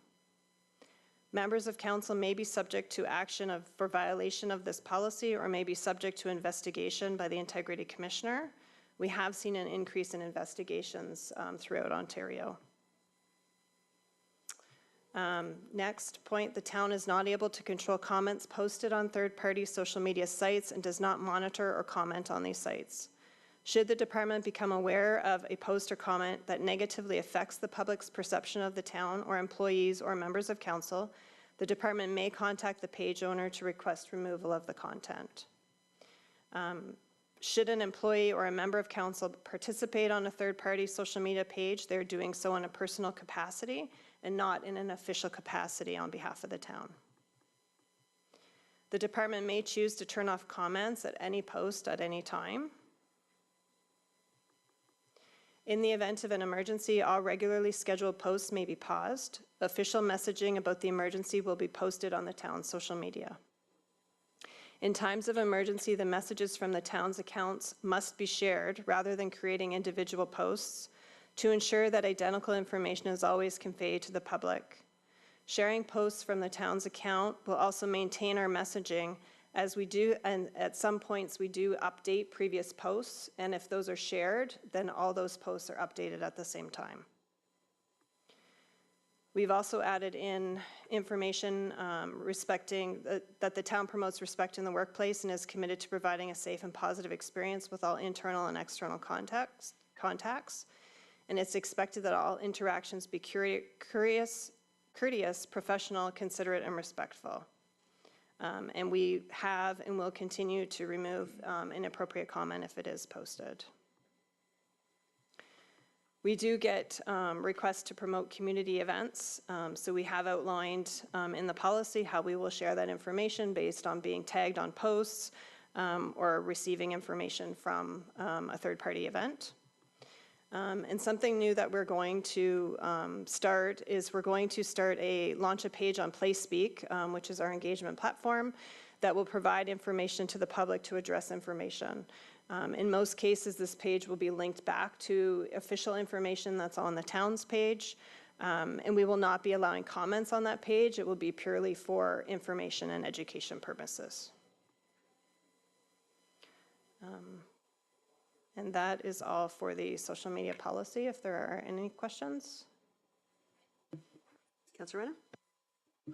Members of council may be subject to action for violation of this policy or may be subject to investigation by the Integrity Commissioner. We have seen an increase in investigations throughout Ontario. Next point, the town is not able to control comments posted on third-party social media sites and does not monitor or comment on these sites. Should the department become aware of a post or comment that negatively affects the public's perception of the town or employees or members of council, the department may contact the page owner to request removal of the content. Should an employee or a member of council participate on a third-party social media page, they're doing so in a personal capacity and not in an official capacity on behalf of the town. The department may choose to turn off comments at any post at any time. In the event of an emergency, all regularly scheduled posts may be paused. Official messaging about the emergency will be posted on the town's social media. In times of emergency, the messages from the town's accounts must be shared rather than creating individual posts to ensure that identical information is always conveyed to the public. Sharing posts from the town's account will also maintain our messaging as we do, and at some points we do update previous posts, and if those are shared, then all those posts are updated at the same time. We've also added in information respecting, that the town promotes respect in the workplace and is committed to providing a safe and positive experience with all internal and external contacts. And it's expected that all interactions be courteous, professional, considerate, and respectful. And we have and will continue to remove inappropriate comment if it is posted. We do get requests to promote community events. So we have outlined in the policy how we will share that information based on being tagged on posts or receiving information from a third-party event. And something new that we're going to start is we're going to launch a page on PlaySpeak, which is our engagement platform, that will provide information to the public to address information. In most cases, this page will be linked back to official information that's on the town's page, and we will not be allowing comments on that page. It will be purely for information and education purposes. And that is all for the social media policy. If there are any questions. Councilor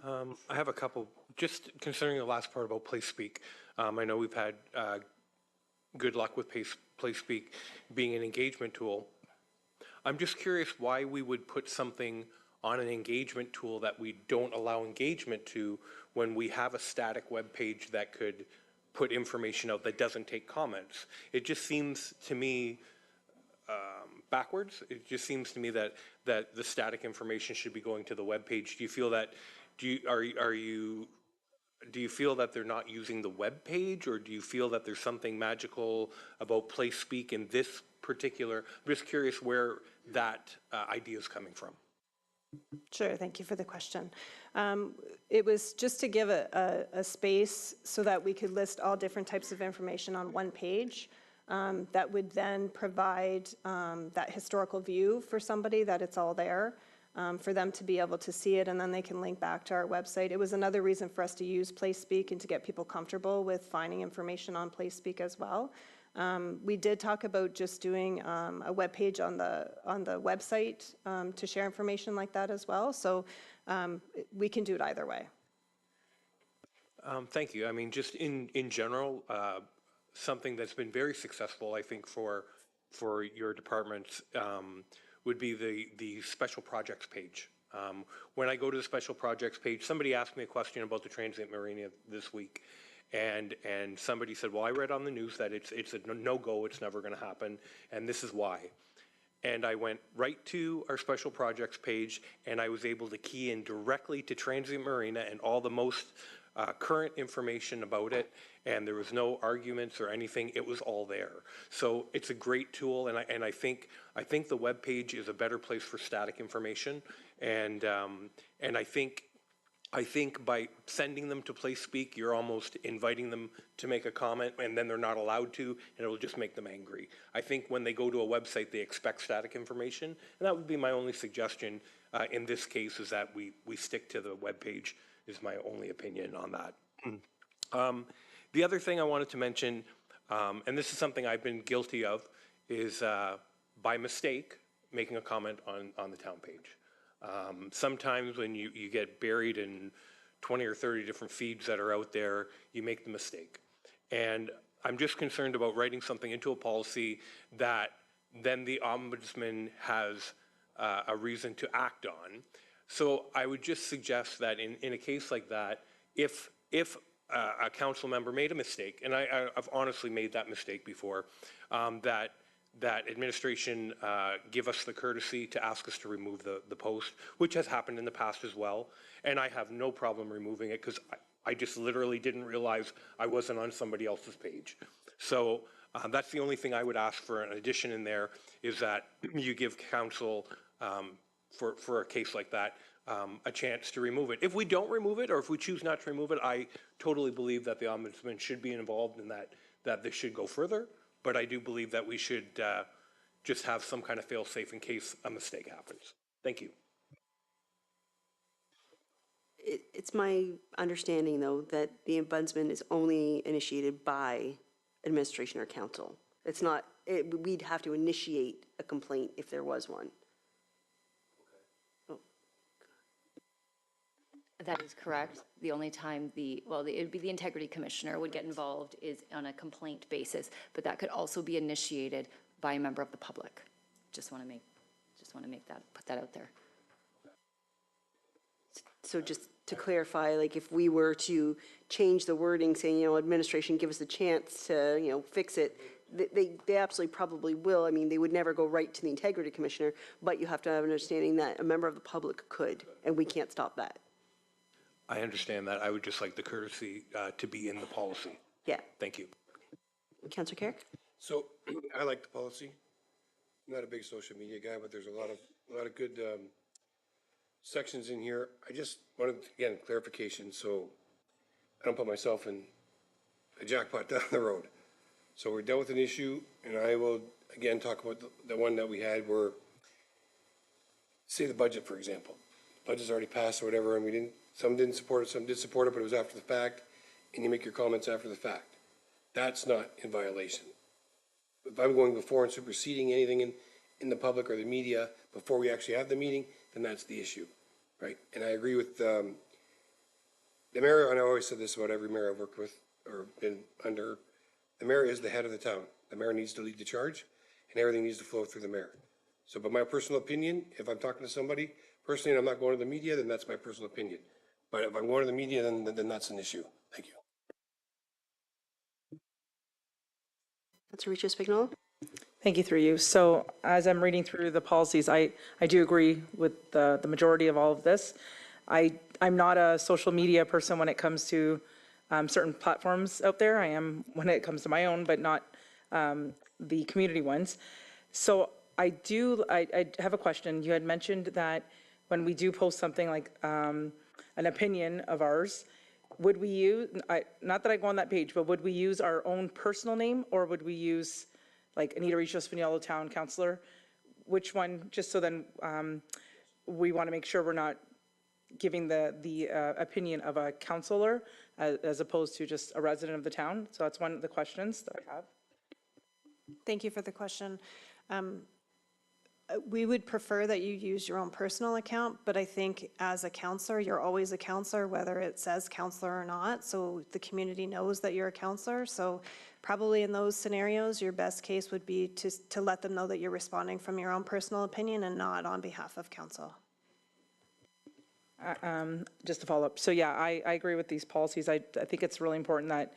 Rena? I have a couple, just considering the last part about PlaySpeak. I know we've had good luck with PlaySpeak being an engagement tool. I'm just curious why we would put something on an engagement tool that we don't allow engagement to when we have a static web page that could put information out that doesn't take comments. It just seems to me backwards. It just seems to me that the static information should be going to the web page. Do you feel that? Do you feel that they're not using the web page, or do you feel that there's something magical about PlaySpeak in this particular? I'm just curious where that idea is coming from. Sure, thank you for the question. It was just to give a space so that we could list all different types of information on one page that would then provide that historical view for somebody, that it's all there, for them to be able to see it, and then they can link back to our website. It was another reason for us to use PlaySpeak and to get people comfortable with finding information on PlaySpeak as well. We did talk about just doing a web page on the website to share information like that as well. So we can do it either way. Thank you. I mean, just in general, something that's been very successful, I think, for your department would be the special projects page. When I go to the special projects page, somebody asked me a question about the transient marina this week. And somebody said, well, I read on the news that it's a no-go, it's never going to happen, and this is why. And I went right to our special projects page, and I was able to key in directly to Transient Marina and all the most current information about it, and there was no arguments or anything. It was all there. So it's a great tool, and I think the web page is a better place for static information, and I think by sending them to PlaySpeak, you're almost inviting them to make a comment, and then they're not allowed to, and it'll just make them angry. I think when they go to a website, they expect static information, and that would be my only suggestion in this case, is that we stick to the web page, is my only opinion on that. The other thing I wanted to mention, and this is something I've been guilty of, is by mistake making a comment on the town page. Sometimes when you get buried in 20 or 30 different feeds that are out there, you make the mistake. And I'm just concerned about writing something into a policy that then the ombudsman has a reason to act on. So I would just suggest that in a case like that, if a council member made a mistake, and I've honestly made that mistake before, that administration give us the courtesy to ask us to remove the post, which has happened in the past as well. And I have no problem removing it because I just literally didn't realize I wasn't on somebody else's page. So that's the only thing I would ask for an addition in there, is that you give council, for a case like that, a chance to remove it. If we don't remove it, or if we choose not to remove it, I totally believe that the ombudsman should be involved in that this should go further. But I do believe that we should just have some kind of fail-safe in case a mistake happens. Thank you. It's my understanding, though, that the ombudsman is only initiated by administration or council. It's not, we'd have to initiate a complaint if there was one. Oh. That is correct. The only time it would be the integrity commissioner would get involved is on a complaint basis, but that could also be initiated by a member of the public. Just want to put that out there. So just to clarify, like if we were to change the wording saying, administration give us a chance to, fix it, they absolutely probably will. I mean, they would never go right to the integrity commissioner, but you have to have an understanding that a member of the public could, and we can't stop that. I understand that. I would just like the courtesy to be in the policy. Yeah. Thank you. Councillor Carrick? So I like the policy. I'm not a big social media guy, but there's a lot of good sections in here. I just wanted, again, clarification, so I don't put myself in a jackpot down the road. So we're dealt with an issue, and I will, again, talk about the one that we had where, say the budget, for example. Budget's already passed or whatever, and some didn't support it, some did support it, but it was after the fact, and you make your comments after the fact. That's not in violation. If I'm going before and superseding anything in the public or the media before we actually have the meeting, then that's the issue, right? And I agree with the mayor, and I always said this about every mayor I've worked with or been under, the mayor is the head of the town. The mayor needs to lead the charge, and everything needs to flow through the mayor. So, but my personal opinion, if I'm talking to somebody personally and I'm not going to the media, then that's my personal opinion. But if I'm going to the media, then that's an issue. Thank you. Councillor Richo Spignola? Thank you, through you. So as I'm reading through the policies, I do agree with the majority of all of this. I'm not a social media person when it comes to certain platforms out there. I am when it comes to my own, but not the community ones. So I have a question. You had mentioned that when we do post something like an opinion of ours, would we use, not that I go on that page, but would we use our own personal name, or would we use like Anita Richo Spignola, town councillor? Which one, just so then we want to make sure we're not giving the opinion of a councillor as opposed to just a resident of the town? So that's one of the questions that I have. Thank you for the question. We would prefer that you use your own personal account, but I think as a counselor, you're always a counselor, whether it says counselor or not. So the community knows that you're a counselor. So probably in those scenarios, your best case would be to let them know that you're responding from your own personal opinion and not on behalf of council. Just to follow up. So yeah, I agree with these policies. I think it's really important that,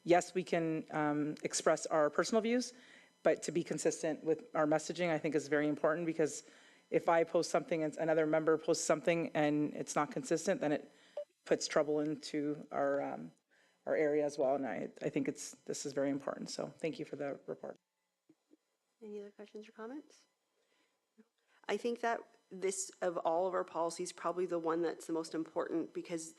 yes, we can express our personal views, but to be consistent with our messaging, I think is very important, because if I post something and another member posts something and it's not consistent, then it puts trouble into our area as well. And I think this is very important. So thank you for the report. Any other questions or comments? I think that this, of all of our policies, probably the one that's the most important, because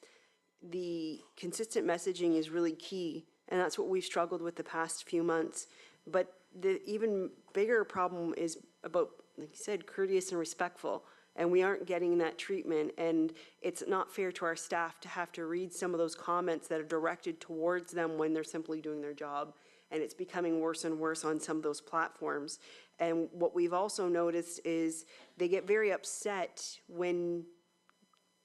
the consistent messaging is really key, and that's what we've struggled with the past few months. But the even bigger problem is about, like you said, courteous and respectful, and we aren't getting that treatment, and it's not fair to our staff to have to read some of those comments that are directed towards them when they're simply doing their job, and it's becoming worse and worse on some of those platforms. And what we've also noticed is they get very upset when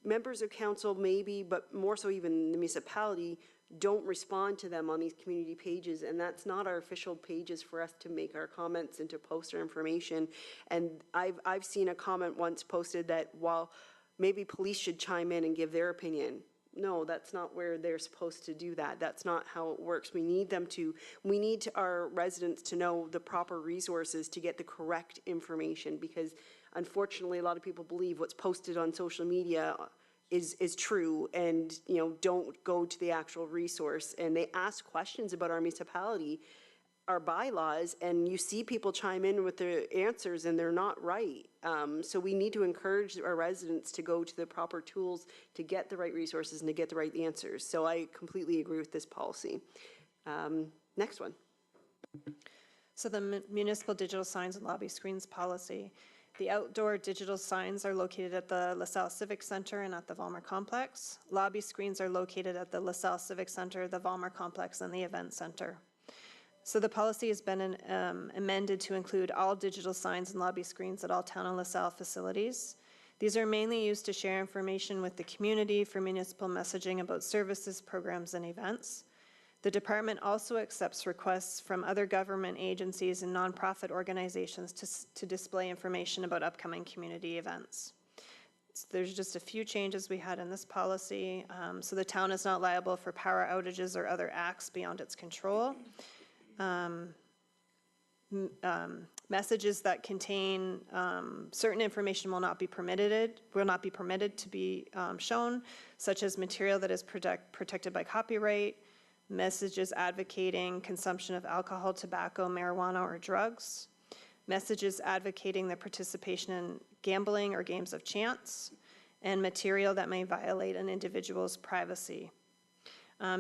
members of council maybe, but more so even the municipality, don't respond to them on these community pages, and that's not our official pages for us to make our comments and to post our information. And I've seen a comment once posted that while maybe police should chime in and give their opinion. No, that's not where they're supposed to do that. That's not how it works. We need our residents to know the proper resources to get the correct information, because unfortunately a lot of people believe what's posted on social media is true, and don't go to the actual resource, and they ask questions about our municipality, our bylaws, and you see people chime in with their answers and they're not right. So we need to encourage our residents to go to the proper tools to get the right resources and to get the right answers. So I completely agree with this policy. Next one. So the municipal digital signs and lobby screens policy. The outdoor digital signs are located at the LaSalle Civic Center and at the Vollmer Complex. Lobby screens are located at the LaSalle Civic Center, the Vollmer Complex, and the Event Center. So the policy has been amended to include all digital signs and lobby screens at all town and LaSalle facilities. These are mainly used to share information with the community for municipal messaging about services, programs, and events. The department also accepts requests from other government agencies and nonprofit organizations to display information about upcoming community events. So there's just a few changes we had in this policy. So the town is not liable for power outages or other acts beyond its control. Messages that contain certain information will not be permitted to be shown, such as material that is protected by copyright, messages advocating consumption of alcohol, tobacco, marijuana, or drugs, messages advocating the participation in gambling or games of chance, and material that may violate an individual's privacy.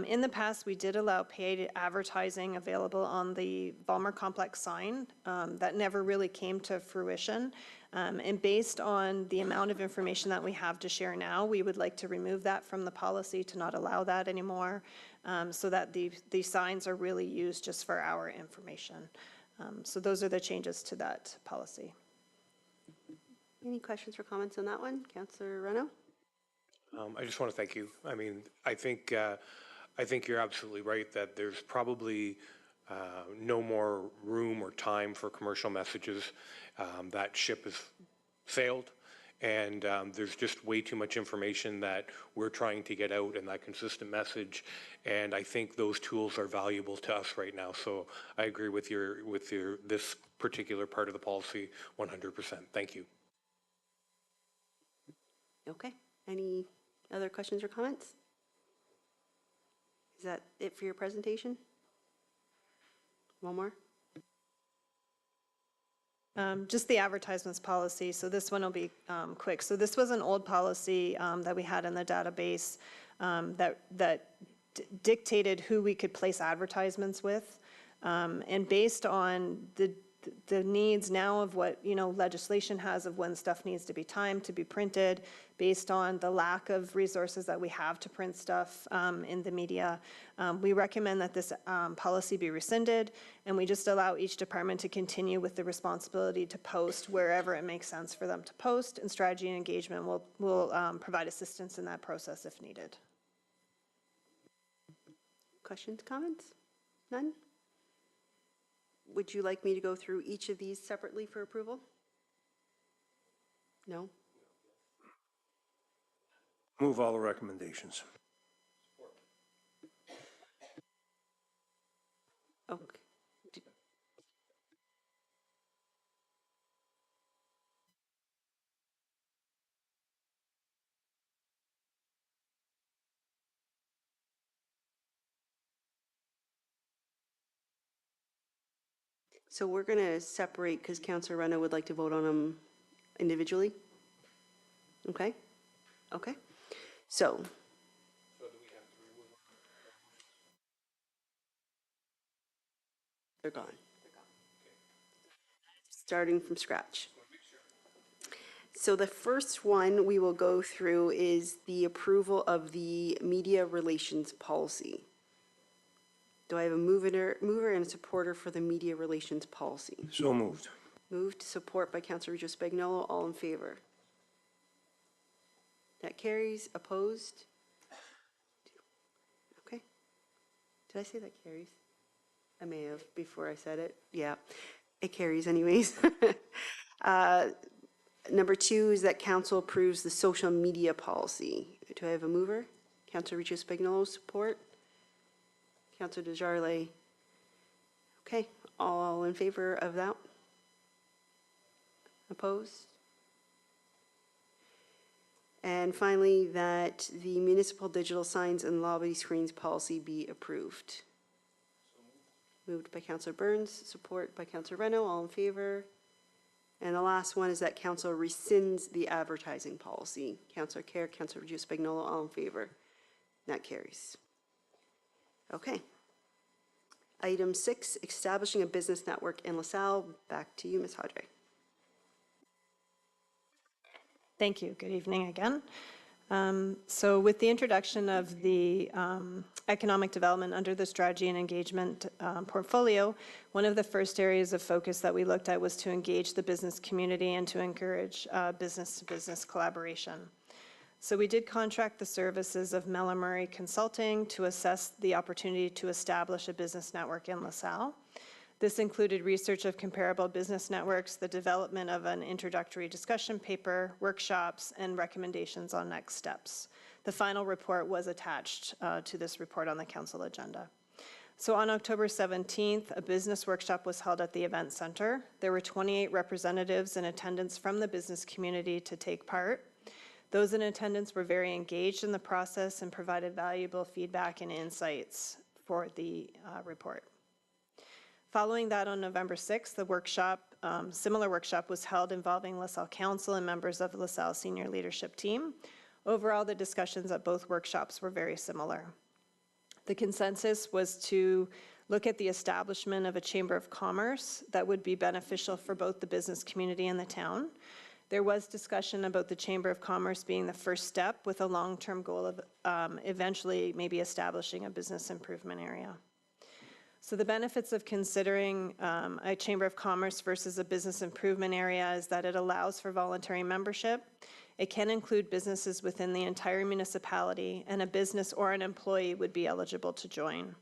In the past, we did allow paid advertising available on the Vollmer Complex sign. That never really came to fruition. And based on the amount of information that we have to share now, we would like to remove that from the policy to not allow that anymore, so that the signs are really used just for our information. So those are the changes to that policy. Any questions or comments on that one? Councillor Reno? I just want to thank you. I mean, I think you're absolutely right that there's probably no more room or time for commercial messages. That ship has sailed, and there's just way too much information that we're trying to get out in that consistent message. And I think those tools are valuable to us right now. So I agree with this particular part of the policy 100%. Thank you. Okay. Any other questions or comments? Is that it for your presentation? One more? Just the advertisements policy. So this one will be quick. So this was an old policy that we had in the database that dictated who we could place advertisements with. And based on the needs now of what, legislation has of when stuff needs to be timed, to be printed, based on the lack of resources that we have to print stuff in the media, we recommend that this policy be rescinded, and we just allow each department to continue with the responsibility to post wherever it makes sense for them to post, and strategy and engagement will provide assistance in that process if needed. Questions, comments? None? Would you like me to go through each of these separately for approval? No? Move all the recommendations. Okay. So we're going to separate because Councillor Reno would like to vote on them individually? Okay? Okay. So. They're gone. Starting from scratch. So the first one we will go through is the approval of the media relations policy. Do I have a mover and a supporter for the media relations policy? So moved. Moved to support by Councillor Regis Spagnolo. All in favor? That carries. Opposed? Okay. Did I say that carries? I may have before I said it. Yeah, it carries anyways. Number 2 is that council approves the social media policy. Do I have a mover? Councillor Regis Spagnolo, support. Councillor Desjardins. Okay, all in favor of that? Opposed? And finally, that the municipal digital signs and lobby screens policy be approved. Moved by Councillor Burns, support by Councillor Reno, all in favor. And the last one is that council rescinds the advertising policy. Councillor Kerr, Councillor Regis Spagnolo, all in favor. That carries. Okay. Item 6, establishing a business network in LaSalle. Back to you, Ms. Hadre. Thank you. Good evening again. So with the introduction of the economic development under the strategy and engagement portfolio, one of the first areas of focus that we looked at was to engage the business community and to encourage business-to-business collaboration. So we did contract the services of Mellon Murray Consulting to assess the opportunity to establish a business network in LaSalle. This included research of comparable business networks, the development of an introductory discussion paper, workshops, and recommendations on next steps. The final report was attached to this report on the council agenda. So on October 17th, a business workshop was held at the Event Center. There were 28 representatives in attendance from the business community to take part. Those in attendance were very engaged in the process and provided valuable feedback and insights for the report. Following that, on November 6th, the workshop, similar workshop was held involving LaSalle Council and members of the LaSalle senior leadership team. Overall, the discussions at both workshops were very similar. The consensus was to look at the establishment of a Chamber of Commerce that would be beneficial for both the business community and the town. There was discussion about the Chamber of Commerce being the first step with a long-term goal of eventually maybe establishing a business improvement area. So the benefits of considering a Chamber of Commerce versus a business improvement area is that it allows for voluntary membership. It can include businesses within the entire municipality, and a business or an employee would be eligible to join.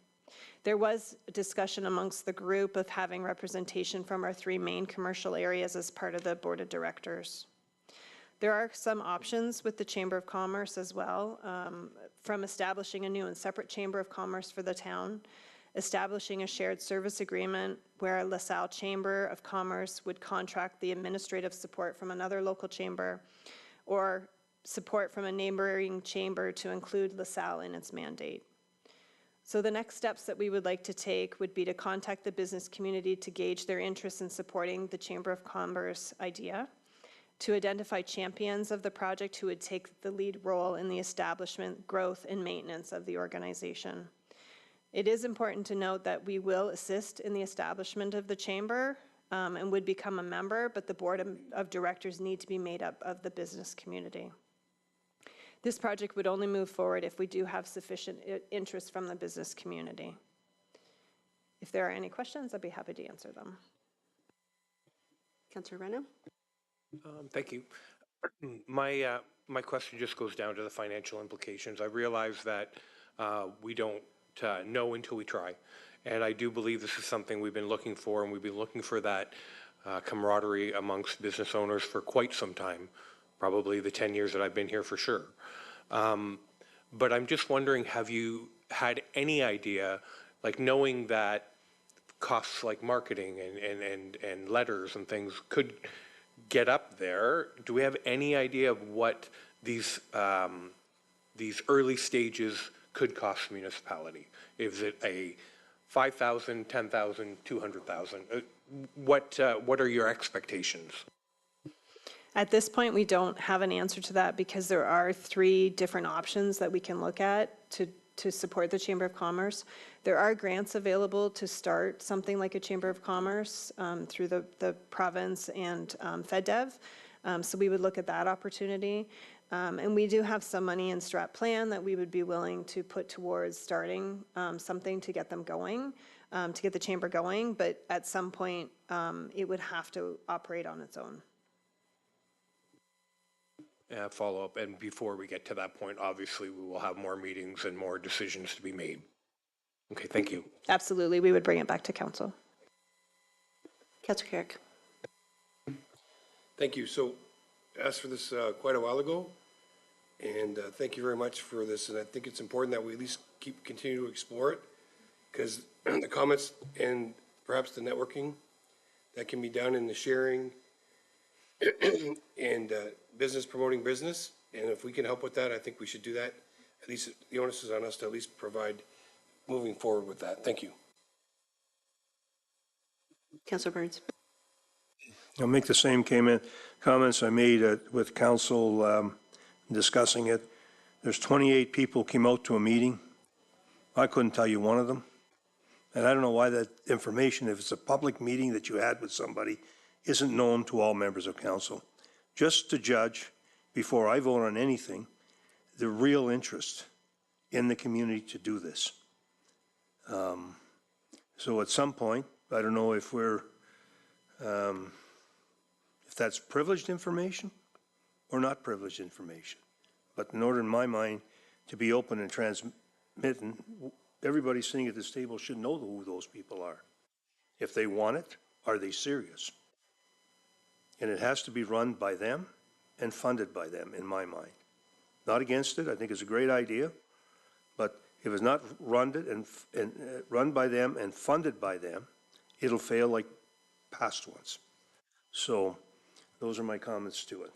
There was a discussion amongst the group of having representation from our 3 main commercial areas as part of the board of directors. There are some options with the Chamber of Commerce as well, from establishing a new and separate Chamber of Commerce for the town, establishing a shared service agreement where a LaSalle Chamber of Commerce would contract the administrative support from another local chamber, or support from a neighboring chamber to include LaSalle in its mandate. So the next steps that we would like to take would be to contact the business community to gauge their interest in supporting the Chamber of Commerce idea, to identify champions of the project who would take the lead role in the establishment, growth, and maintenance of the organization. It is important to note that we will assist in the establishment of the chamber and would become a member, but the board of directors need to be made up of the business community. This project would only move forward if we do have sufficient interest from the business community. If there are any questions, I'd be happy to answer them. Councillor Reno? Thank you. My question just goes down to the financial implications. I realize that we don't know until we try. And I do believe this is something we've been looking for, and we've been looking for that camaraderie amongst business owners for quite some time, probably the 10 years that I've been here for sure. But I'm just wondering, have you had any idea, like knowing that costs like marketing and letters and things could get up there, do we have any idea of what these early stages could cost the municipality? Is it a 5,000, 10,000, 200,000? What are your expectations? At this point, we don't have an answer to that because there are 3 different options that we can look at to support the Chamber of Commerce. There are grants available to start something like a Chamber of Commerce through the province and FedDev. So we would look at that opportunity. And we do have some money in Strat Plan that we would be willing to put towards starting something to get them going, to get the chamber going, but at some point it would have to operate on its own. Follow up, and before we get to that point, obviously we will have more meetings and more decisions to be made. Okay, thank you. Absolutely, we would bring it back to council. Councillor Carrick? Thank you. So I asked for this quite a while ago, and thank you very much for this. And I think it's important that we at least continue to explore it, because the comments and perhaps the networking that can be done in the sharing and business promoting business. And if we can help with that, I think we should do that. At least the onus is on us to at least provide moving forward with that. Thank you. Councillor Burns? I'll make the same comments I made with council discussing it. There's 28 people came out to a meeting. I couldn't tell you one of them. And I don't know why that information, if it's a public meeting that you had with somebody, isn't known to all members of council. Just to judge, before I vote on anything, the real interest in the community to do this. So at some point, I don't know if we're, if that's privileged information or not privileged information. But in order, in my mind, to be open and transmitting, everybody sitting at this table should know who those people are. If they want it, are they serious? And it has to be run by them and funded by them, in my mind. Not against it, I think it's a great idea, but if it's not run by them and funded by them, it'll fail like past ones. So those are my comments to it.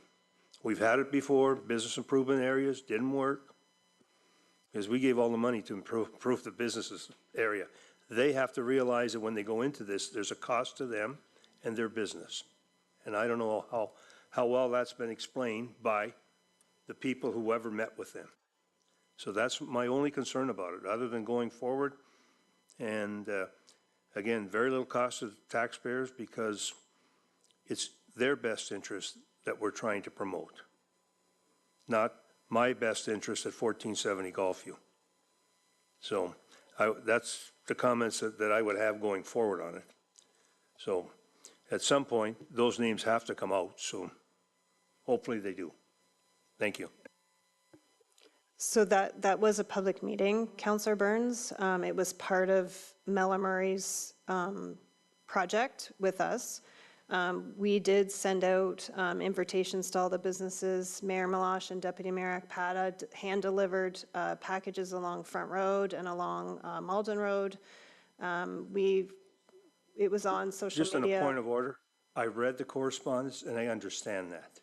We've had it before, business improvement areas, didn't work, because we gave all the money to improve the businesses area. They have to realize that when they go into this, there's a cost to them and their business. And I don't know how well that's been explained by the people who ever met with them. So that's my only concern about it, other than going forward. And again, very little cost to the taxpayers because it's their best interest that we're trying to promote, not my best interest at 1470 Gulfview. So that's the comments that I would have going forward on it. So at some point, those names have to come out, so hopefully they do. Thank you. So that was a public meeting, Councillor Burns. It was part of Mela Murray's project with us. We did send out invitations to all the businesses. Mayor Meloche and Deputy Mayor Akpata hand-delivered packages along Front Road and along Malden Road. It was on social Just media. on a point of order, I read the correspondence and I understand that.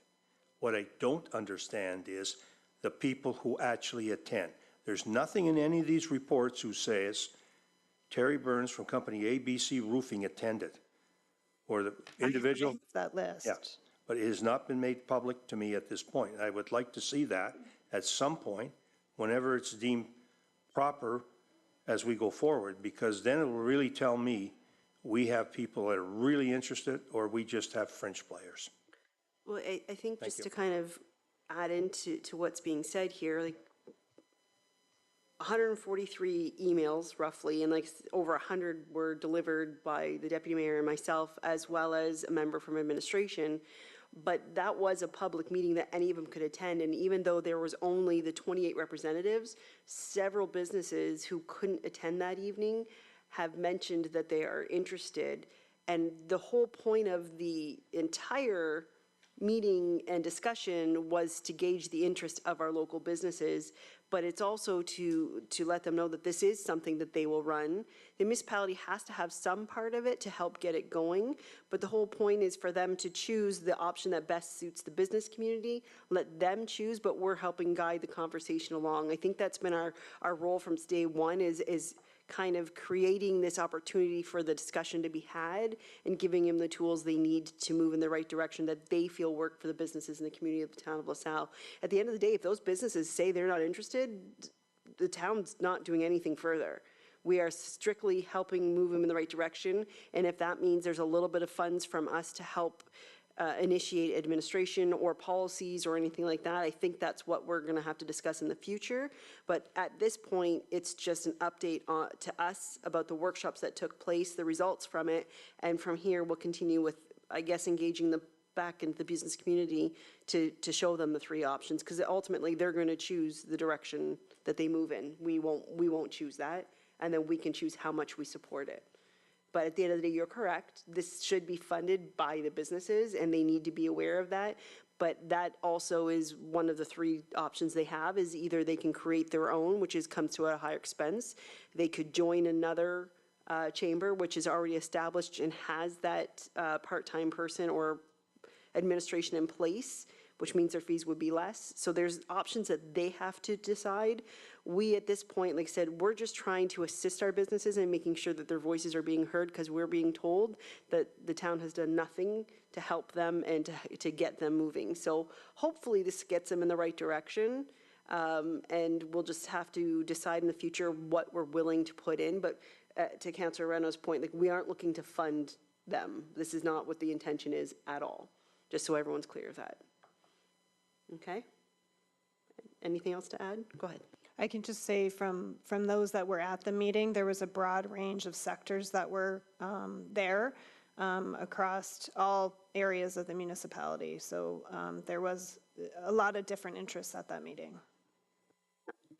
What I don't understand is the people who actually attend. There's nothing in any of these reports who says Terry Burns from company ABC Roofing attended, or the individual. That list. Yeah, but it has not been made public to me at this point. I would like to see that at some point, whenever it's deemed proper as we go forward, because then it will really tell me we have people that are really interested or we just have fringe players. Well, I think just you. to kind of add into what's being said here, like 143 emails roughly, and like over 100 were delivered by the deputy mayor and myself, as well as a member from administration. But that was a public meeting that any of them could attend, and even though there was only the 28 representatives, several businesses who couldn't attend that evening have mentioned that they are interested. And the whole point of the entire meeting and discussion was to gauge the interest of our local businesses, but it's also to let them know that this is something that they will run. The municipality has to have some part of it to help get it going, but the whole point is for them to choose the option that best suits the business community, let them choose, but we're helping guide the conversation along. I think that's been our role from day one is kind of creating this opportunity for the discussion to be had and giving them the tools they need to move in the right direction that they feel work for the businesses in the community of the town of LaSalle. At the end of the day, if those businesses say they're not interested, the town's not doing anything further. We are strictly helping move them in the right direction, and if that means there's a little bit of funds from us to help initiate administration or policies or anything like that, I think that's what we're going to have to discuss in the future. But at this point, it's just an update to us about the workshops that took place, the results from it, and from here we'll continue with, I guess, engaging back into the business community to show them the three options, because ultimately they're going to choose the direction that they move in. We won't choose that, and then we can choose how much we support it. But at the end of the day, you're correct. This should be funded by the businesses, and they need to be aware of that. But that also is one of the three options they have, is either they can create their own, which comes to a higher expense. They could join another chamber, which is already established and has that part-time person or administration in place, which means their fees would be less. So there's options that they have to decide. We, at this point, like I said, we're just trying to assist our businesses and making sure that their voices are being heard, because we're being told that the town has done nothing to help them and to get them moving. So hopefully this gets them in the right direction. And we'll just have to decide in the future what we're willing to put in. But to Councillor Reno's point, like, we aren't looking to fund them. This is not what the intention is at all, just so everyone's clear of that. Okay? anything else to add? Go ahead. I can just say from those that were at the meeting, there was a broad range of sectors that were there across all areas of the municipality. So there was a lot of different interests at that meeting.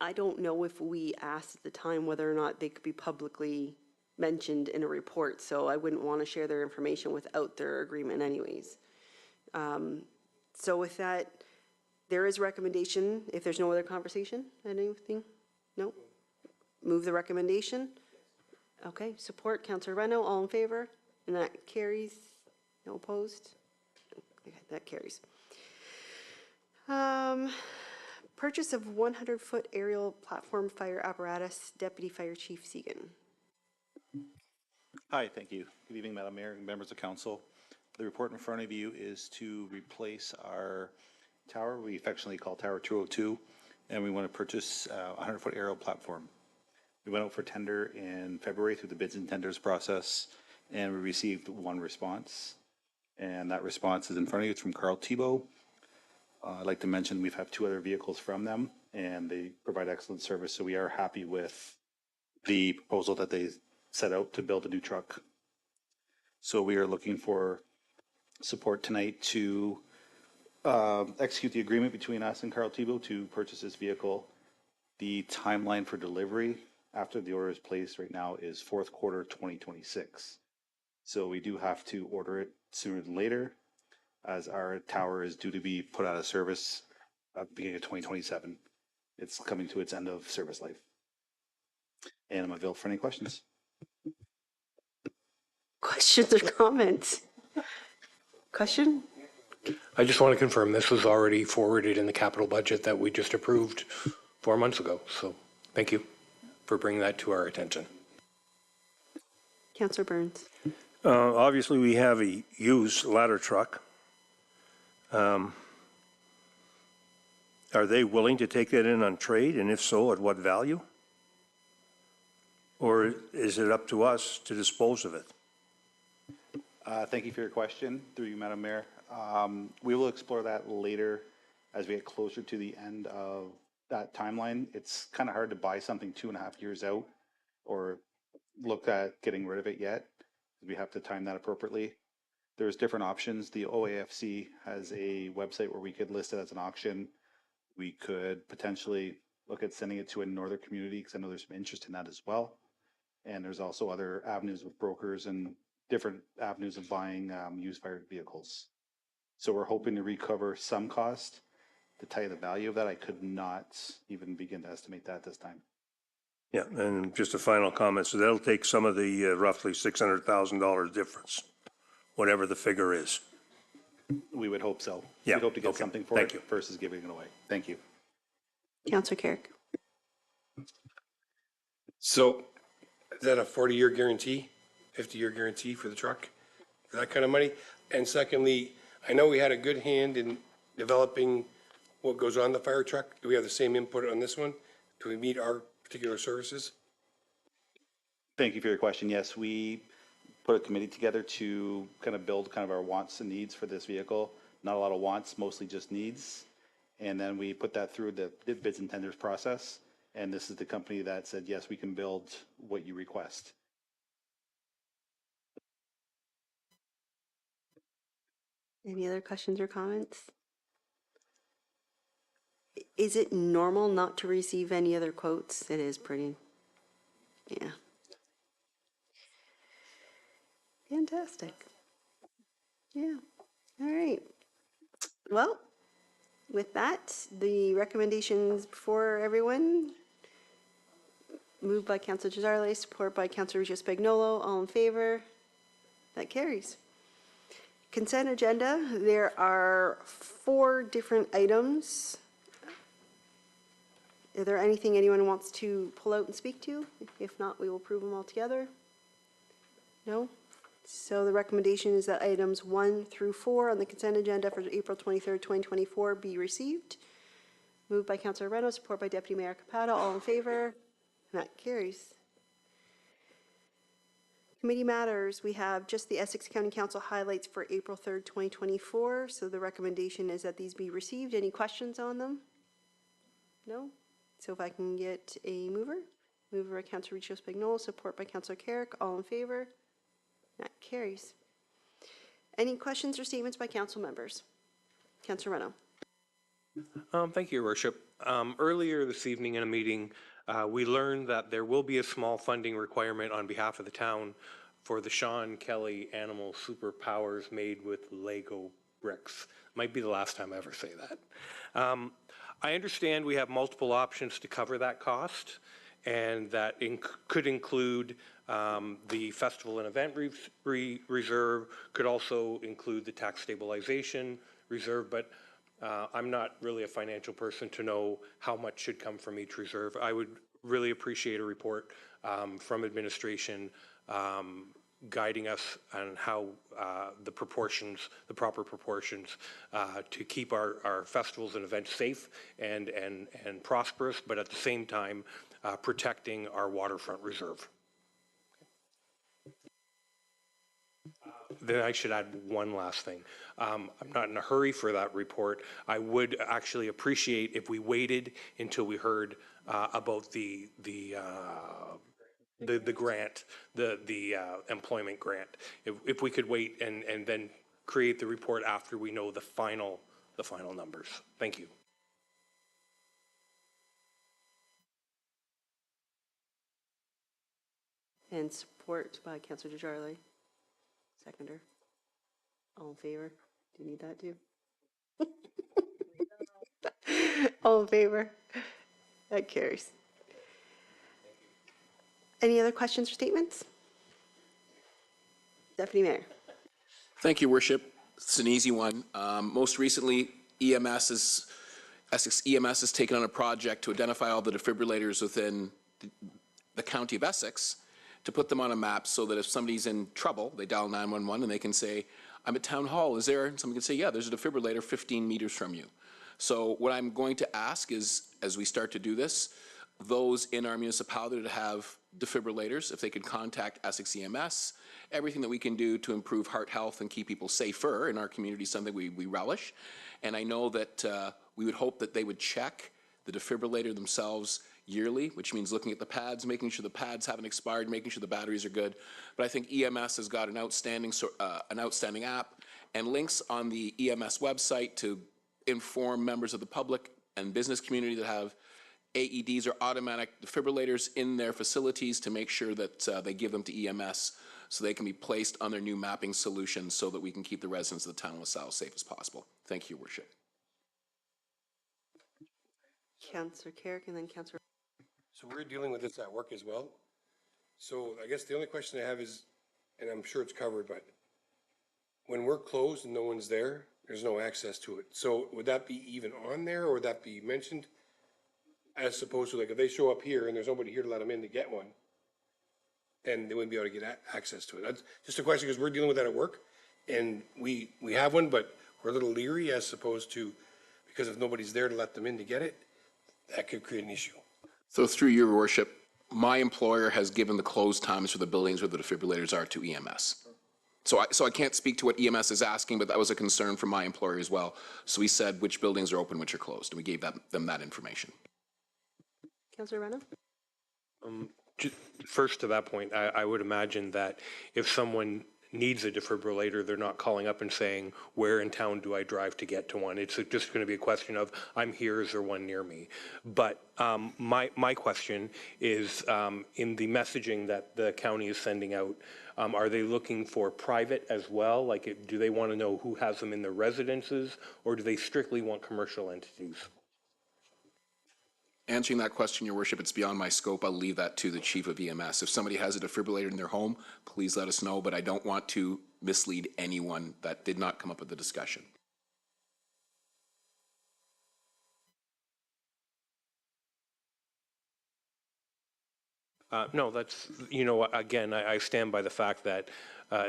I don't know if we asked at the time whether or not they could be publicly mentioned in a report, so I wouldn't want to share their information without their agreement anyways. So with that, there is recommendation, if there's no other conversation, anything? No? Move the recommendation? Okay, support, Councillor Reno, all in favor? And that carries, no opposed? Okay, that carries. Purchase of 100-foot aerial platform fire apparatus, Deputy Fire Chief Segan. Hi, thank you. Good evening, Madam Mayor and members of council. The report in front of you is to replace our tower we affectionately call Tower 202, and we want to purchase a 100-foot aerial platform. We went out for tender in February through the bids and tenders process, and we received one response. And that response is in front of you. It's from Carl Thibault. I'd like to mention we've had 2 other vehicles from them, and they provide excellent service, so we are happy with the proposal that they set out to build a new truck. So we are looking for support tonight to execute the agreement between us and Carl Thibault to purchase this vehicle. The timeline for delivery after the order is placed right now is 4th quarter 2026. So we do have to order it sooner than later, as our tower is due to be put out of service at the beginning of 2027. It's coming to its end of service life. And I'm available for any questions. Questions or comments? Question? I just want to confirm, this was already forwarded in the capital budget that we just approved 4 months ago. So thank you for bringing that to our attention. Councillor Burns. Obviously, we have a used ladder truck. Are they willing to take that in on trade, and if so, at what value? Or is it up to us to dispose of it? Thank you for your question, through you, Madam Mayor. We will explore that later as we get closer to the end of that timeline. It's kind of hard to buy something 2.5 years out or look at getting rid of it yet. We have to time that appropriately. There's different options. The OAFC has a website where we could list it as an auction. We could potentially look at sending it to a northern community, because I know there's some interest in that as well. And there's also other avenues with brokers and different avenues of buying used fire vehicles. So we're hoping to recover some cost. To tell you the value of that, I could not even begin to estimate that this time. Yeah, and just a final comment. So that'll take some of the roughly $600,000 difference, whatever the figure is. We would hope so. Yeah, We'd hope to get okay. something for Thank it you. versus giving it away. Thank you. Councillor Carrick. So is that a 40-year guarantee, 50-year guarantee for the truck, for that kind of money? And secondly, I know we had a good hand in developing what goes on the fire truck. Do we have the same input on this one? Do we meet our particular services? Thank you for your question. Yes, we put a committee together to kind of build kind of our wants and needs for this vehicle. Not a lot of wants, mostly just needs. And then we put that through the bids and tenders process. And this is the company that said, yes, we can build what you request. Any other questions or comments? Is it normal not to receive any other quotes? It is pretty, yeah. Fantastic. Yeah, all right. Well, with that, the recommendations before everyone, moved by Councilor Desjardins, support by Councilor Regis-Spagnolo, all in favor? That carries. Consent agenda, there are 4 different items. Is there anything anyone wants to pull out and speak to? If not, we will approve them all together. No? So the recommendation is that items 1 through 4 on the consent agenda for April 23rd, 2024 be received. Moved by Councilor Reno, support by Deputy Mayor Capata, all in favor? And that carries. Committee matters, we have just the Essex County Council highlights for April 3rd, 2024. So the recommendation is that these be received. Any questions on them? No? So if I can get a mover? Mover by Councilor Riccio Spagnolo, support by Councilor Carrick. All in favor? That carries. Any questions or statements by council members? Councilor Reno. Thank you, Your Worship. Earlier this evening in a meeting, we learned that there will be a small funding requirement on behalf of the town for the Sean Kelly Animal Superpowers made with Lego bricks. Might be the last time I ever say that. I understand we have multiple options to cover that cost, and that could include the festival and event reserve, could also include the tax stabilization reserve, but I'm not really a financial person to know how much should come from each reserve. I would really appreciate a report from administration guiding us on how the proportions, the proper proportions to keep our festivals and events safe and prosperous, but at the same time protecting our waterfront reserve. Then I should add one last thing. I'm not in a hurry for that report. I would actually appreciate if we waited until we heard about the grant, the employment grant. If we could wait and then create the report after we know the final numbers. Thank you. And support by Councilor Desjardins. Seconder. All in favor? Do you need that too? All in favor? That carries. Any other questions or statements? Deputy Mayor. Thank you, Worship. It's an easy one. Most recently, Essex EMS has taken on a project to identify all the defibrillators within the county of Essex, to put them on a map so that if somebody's in trouble, they dial 911 and they can say, I'm at Town Hall, is there? And someone can say, yeah, there's a defibrillator 15 meters from you. So what I'm going to ask is, as we start to do this, those in our municipality that have defibrillators, if they could contact Essex EMS, everything that we can do to improve heart health and keep people safer in our community is something we relish. And I know that we would hope that they would check the defibrillator themselves yearly, which means looking at the pads, making sure the pads haven't expired, making sure the batteries are good. But I think EMS has got an outstanding app and links on the EMS website to inform members of the public and business community that have AEDs or automatic defibrillators in their facilities to make sure that they give them to EMS so they can be placed on their new mapping solutions so that we can keep the residents of the town of LaSalle safe as possible. Thank you, Your Worship. Councilor Carrick and then Councilor. So we're dealing with this at work as well. So I guess the only question I have is, and I'm sure it's covered, but when we're closed and no one's there, there's no access to it. So would that be even on there, or would that be mentioned? As opposed to, like, if they show up here and there's nobody here to let them in to get one, then they wouldn't be able to get access to it. That's just a question, because we're dealing with that at work, and we have one, but we're a little leery as opposed to, because if nobody's there to let them in to get it, that could create an issue. So through Your Worship, my employer has given the close times for the buildings where the defibrillators are to EMS. So I can't speak to what EMS is asking, but that was a concern from my employer as well. So we said which buildings are open, which are closed, and we gave them that information. Councilor Reno? First, to that point, I would imagine that if someone needs a defibrillator, they're not calling up and saying, where in town do I drive to get to one? It's just going to be a question of, I'm here, is there one near me? But my question is, in the messaging that the county is sending out, are they looking for private as well? Like, do they want to know who has them in their residences, or do they strictly want commercial entities? Answering that question, Your Worship, it's beyond my scope. I'll leave that to the chief of EMS. If somebody has a defibrillator in their home, please let us know, but I don't want to mislead anyone. That did not come up at the discussion. No, that's, again, I stand by the fact that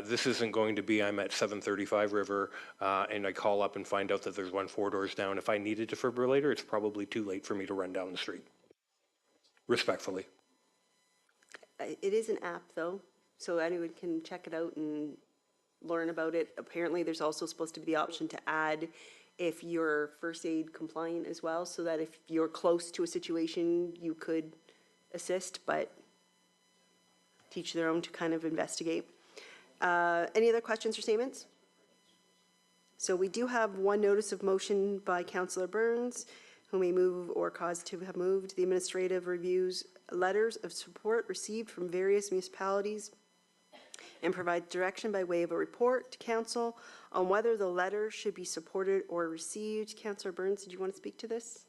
this isn't going to be, I'm at 735 River, and I call up and find out that there's one 4 doors down. If I need a defibrillator, it's probably too late for me to run down the street. Respectfully. It is an app, though, so anyone can check it out and learn about it. Apparently, there's also supposed to be the option to add if you're first aid compliant as well, so that if you're close to a situation, you could assist, but teach their own to kind of investigate. Any other questions or statements? So we do have one notice of motion by Councillor Burns, who may move or cause to have moved the administrative reviews letters of support received from various municipalities and provide direction by way of a report to council on whether the letter should be supported or received. Councillor Burns, did you want to speak to this?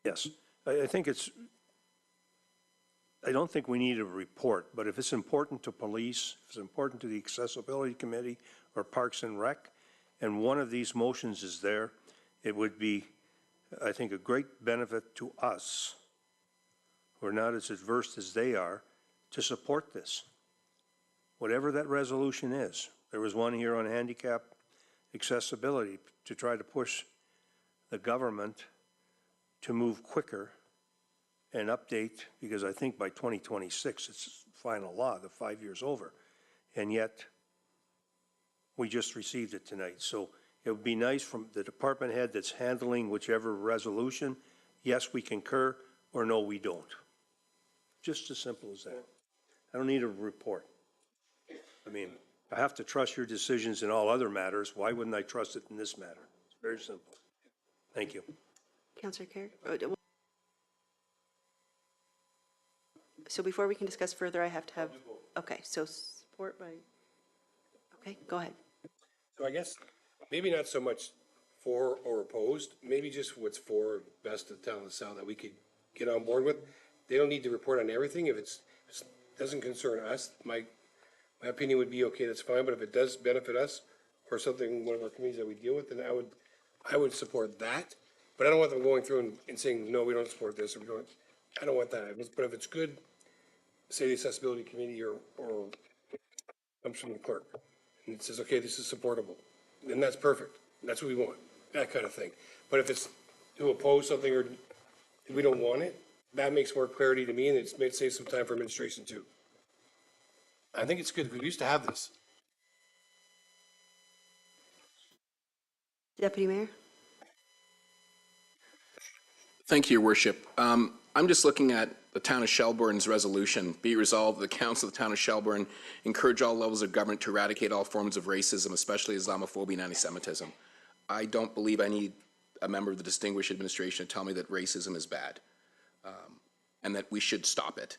Yes, I think I don't think we need a report, but if it's important to police, if it's important to the Accessibility Committee or Parks and Rec, and one of these motions is there, it would be, I think, a great benefit to us, who are not as adverse as they are, to support this. Whatever that resolution is. There was one here on handicap accessibility to try to push the government to move quicker and update, because I think by 2026 it's final law, the 5 years over. And yet, we just received it tonight. So it would be nice from the department head that's handling whichever resolution, yes, we concur, or no, we don't. Just as simple as that. I don't need a report. I mean, I have to trust your decisions in all other matters. Why wouldn't I trust it in this matter? It's very simple. Thank you. Councillor Carrick? So before we can discuss further, I have to have, okay, so support by, okay, go ahead. So I guess maybe not so much for or opposed, maybe just what's for best of the town of LaSalle that we could get on board with. They don't need to report on everything. If it doesn't concern us, my opinion would be, okay, that's fine, but if it does benefit us or something, one of our committees that we deal with, then I would support that. But I don't want them going through and saying, no, we don't support this, or we don't, I don't want that. But if it's good, say the Accessibility Committee or comes from the clerk, and it says, okay, this is supportable, then that's perfect. That's what we want, that kind of thing. But if it's to oppose something or we don't want it, that makes more clarity to me, and it may save some time for administration too. I think it's good. We used to have this. Deputy Mayor? Thank you, Your Worship. I'm just looking at the town of Shelburne's resolution. Be it resolved, the council of the town of Shelburne encourage all levels of government to eradicate all forms of racism, especially Islamophobia and anti-Semitism. I don't believe I need a member of the distinguished administration to tell me that racism is bad, and that we should stop it.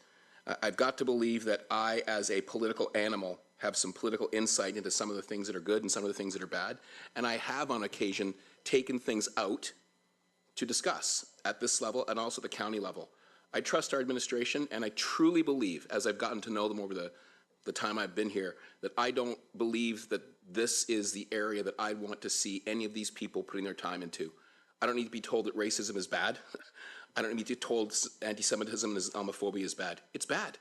I've got to believe that I, as a political animal, have some political insight into some of the things that are good and some of the things that are bad, and I have on occasion taken things out to discuss at this level and also the county level. I trust our administration, and I truly believe, as I've gotten to know them over the time I've been here, that I don't believe that this is the area that I want to see any of these people putting their time into. I don't need to be told that racism is bad. I don't need to be told anti-Semitism and Islamophobia is bad. It's bad.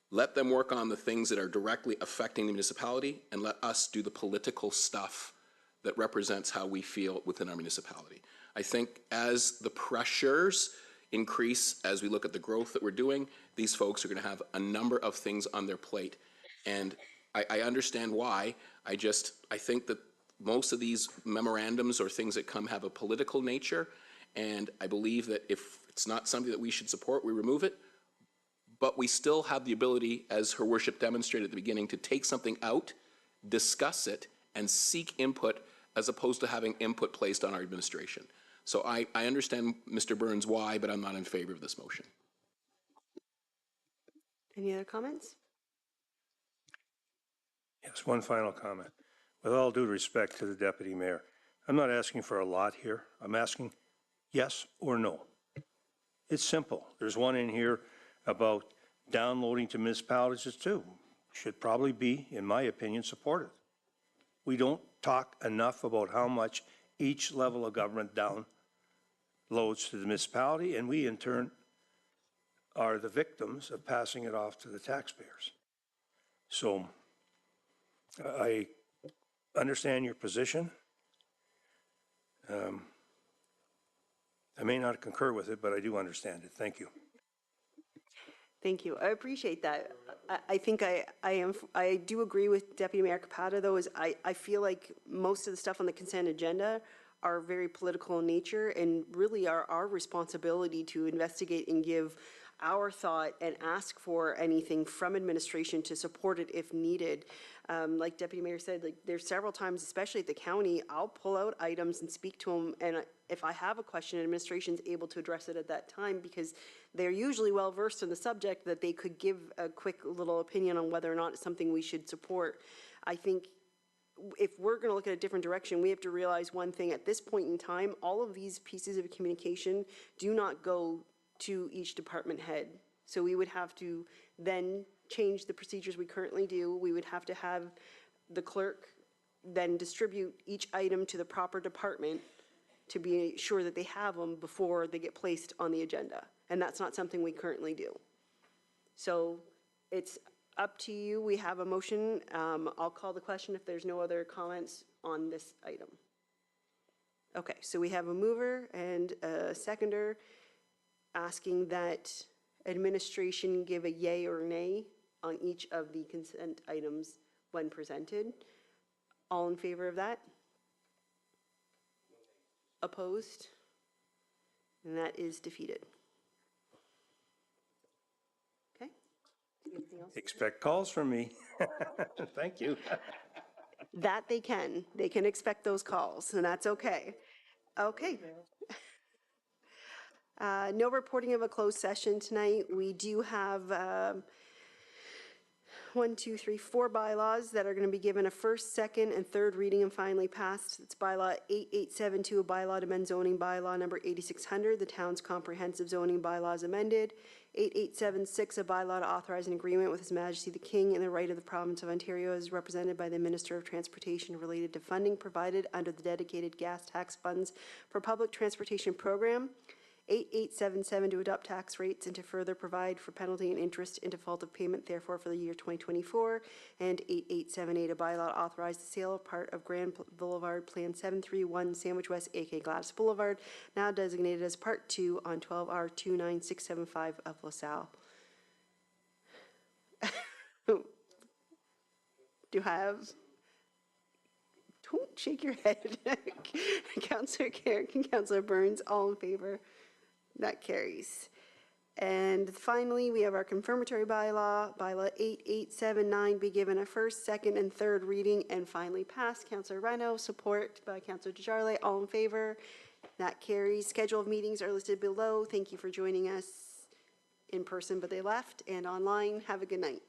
Let them work on the things that are directly affecting the municipality, and let us do the political stuff that represents how we feel within our municipality. I think as the pressures increase, as we look at the growth that we're doing, these folks are going to have a number of things on their plate. And I understand why. I think that most of these memorandums or things that come have a political nature. And I believe that if it's not something that we should support, we remove it. But we still have the ability, as Her Worship demonstrated at the beginning, to take something out, discuss it, and seek input, as opposed to having input placed on our administration. So I understand Mr. Burns' why, but I'm not in favor of this motion. Any other comments? Yes, one final comment. With all due respect to the deputy mayor, I'm not asking for a lot here. I'm asking yes or no. It's simple. There's one in here about downloading to municipalities. It's two. Should probably be, in my opinion, supported. We don't talk enough about how much each level of government downloads to the municipality, and we in turn are the victims of passing it off to the taxpayers. So I understand your position. I may not concur with it, but I do understand it. Thank you. Thank you. I appreciate that. I think I do agree with Deputy Mayor Capata, though, is I feel like most of the stuff on the consent agenda are very political in nature and really are our responsibility to investigate and give our thought and ask for anything from administration to support it if needed. Like Deputy Mayor said, like there's several times, especially at the county, I'll pull out items and speak to them, and if I have a question, administration's able to address it at that time because they're usually well versed in the subject that they could give a quick little opinion on whether or not it's something we should support. I think if we're going to look at a different direction, we have to realize one thing. At this point in time, all of these pieces of communication do not go to each department head. So we would have to then change the procedures we currently do. We would have to have the clerk then distribute each item to the proper department to be sure that they have them before they get placed on the agenda. And that's not something we currently do. So it's up to you. We have a motion. I'll call the question if there's no other comments on this item. Okay, so we have a mover and a seconder asking that administration give a yay or nay on each of the consent items when presented. All in favor of that? Opposed? And that is defeated. Okay. Anything else? Expect calls from me. Thank you. That they can. They can expect those calls, and that's okay. Okay. No reporting of a closed session tonight. We do have 4 bylaws that are going to be given a first, second, and third reading and finally passed. It's bylaw 8872, a bylaw to amend zoning bylaw number 8600, the town's comprehensive zoning bylaws amended. 8876, a bylaw to authorize an agreement with His Majesty the King in the right of the province of Ontario as represented by the Minister of Transportation related to funding provided under the dedicated gas tax funds for public transportation program. 8877 to adopt tax rates and to further provide for penalty and interest in default of payment therefore for the year 2024, and 8878 a bylaw to authorize the sale of part of Grand Boulevard Plan 731 Sandwich West, aka Gladys Boulevard, now designated as Part 2 on 12R 29675 of LaSalle. Do I have? Don't shake your head. Councillor Carrick and Councillor Burns, all in favor? That carries. And finally, we have our confirmatory bylaw, bylaw 8879, be given a first, second, and third reading and finally passed. Councillor Reno, support by Councillor Desjardins, all in favor. That carries. Schedule of meetings are listed below. Thank you for joining us in person, but they left, and online. Have a good night.